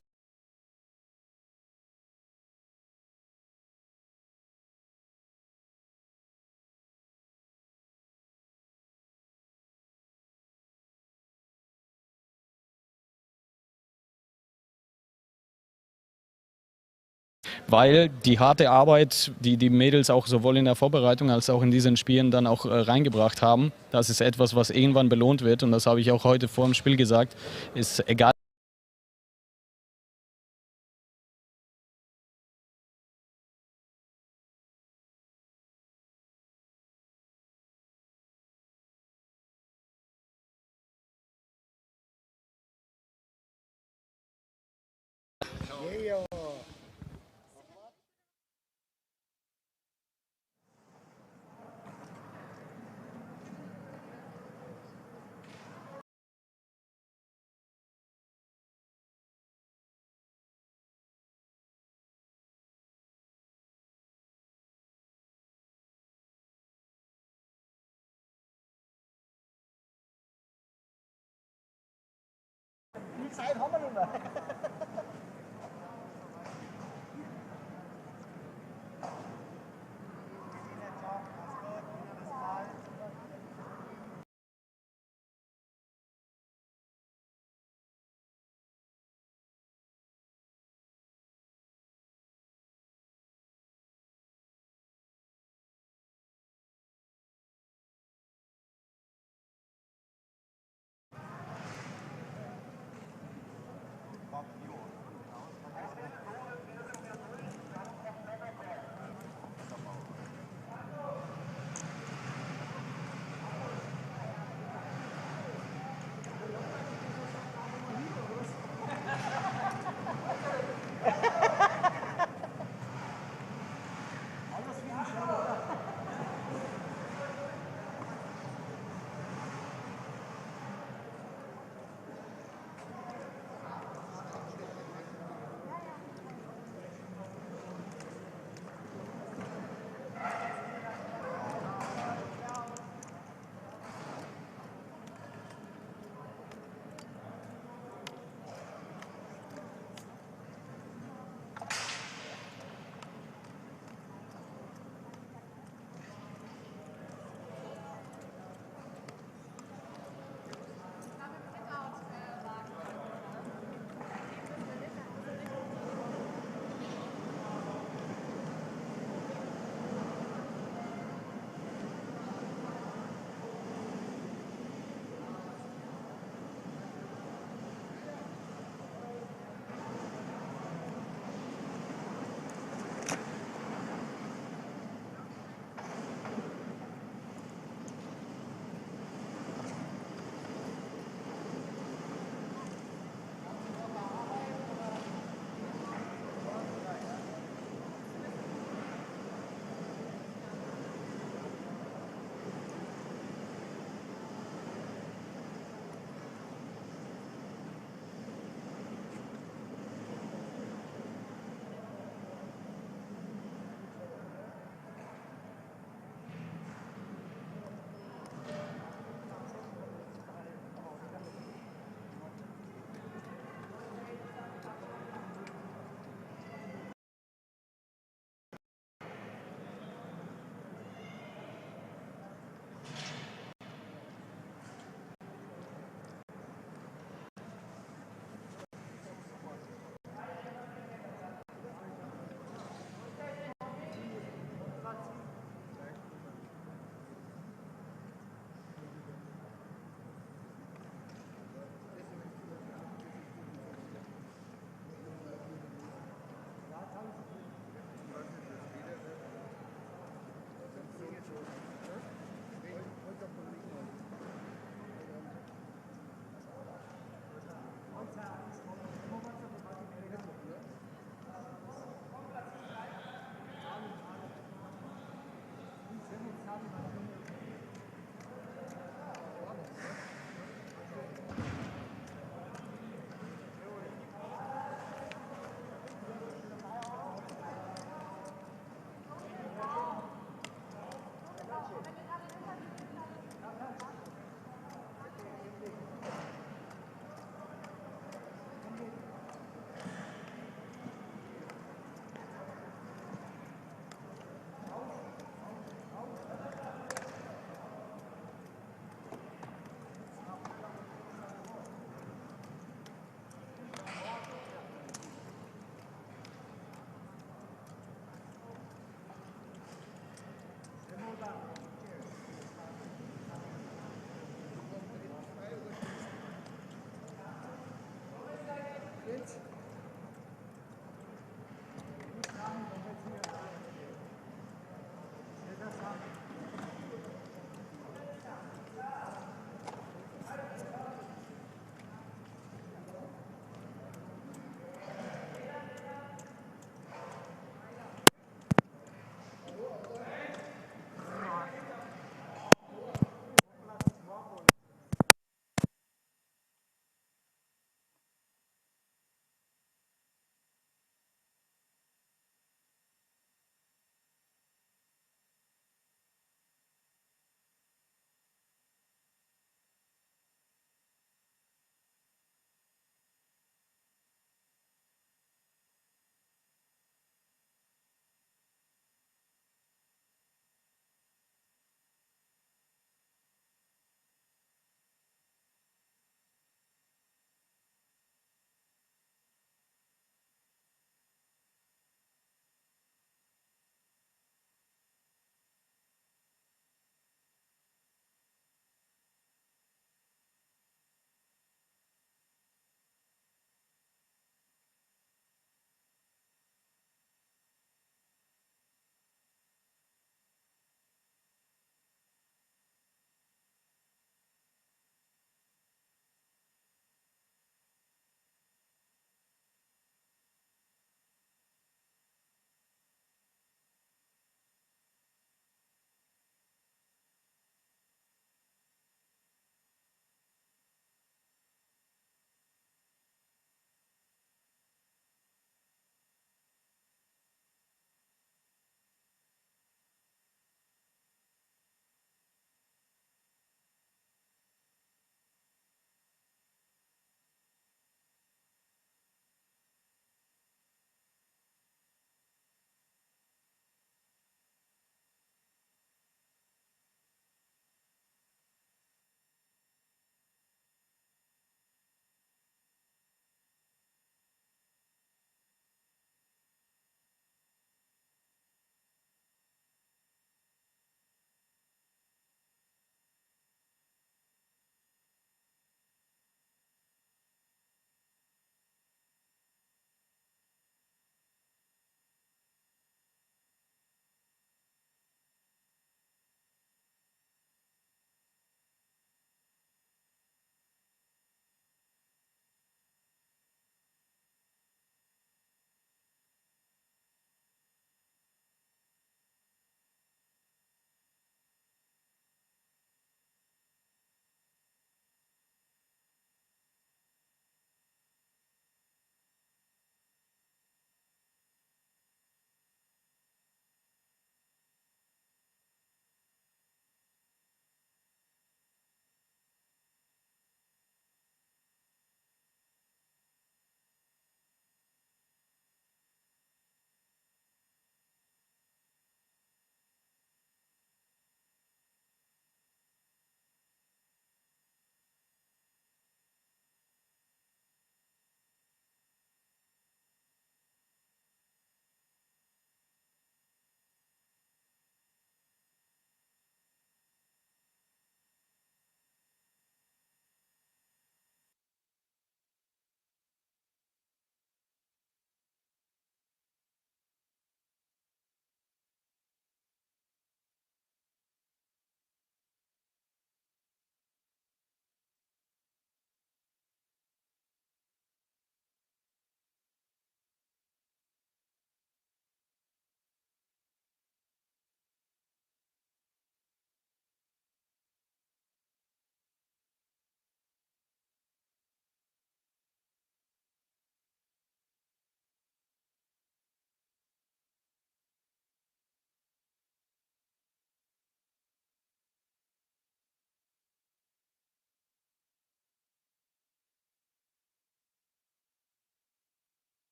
Speaker 6: weil die harte Arbeit, die die Mädels auch sowohl in der Vorbereitung als auch in diesen Spielen dann auch reingebracht haben, das ist etwas, was irgendwann belohnt wird und das habe ich auch heute vor dem Spiel gesagt, ist egal.
Speaker 7: Sometimes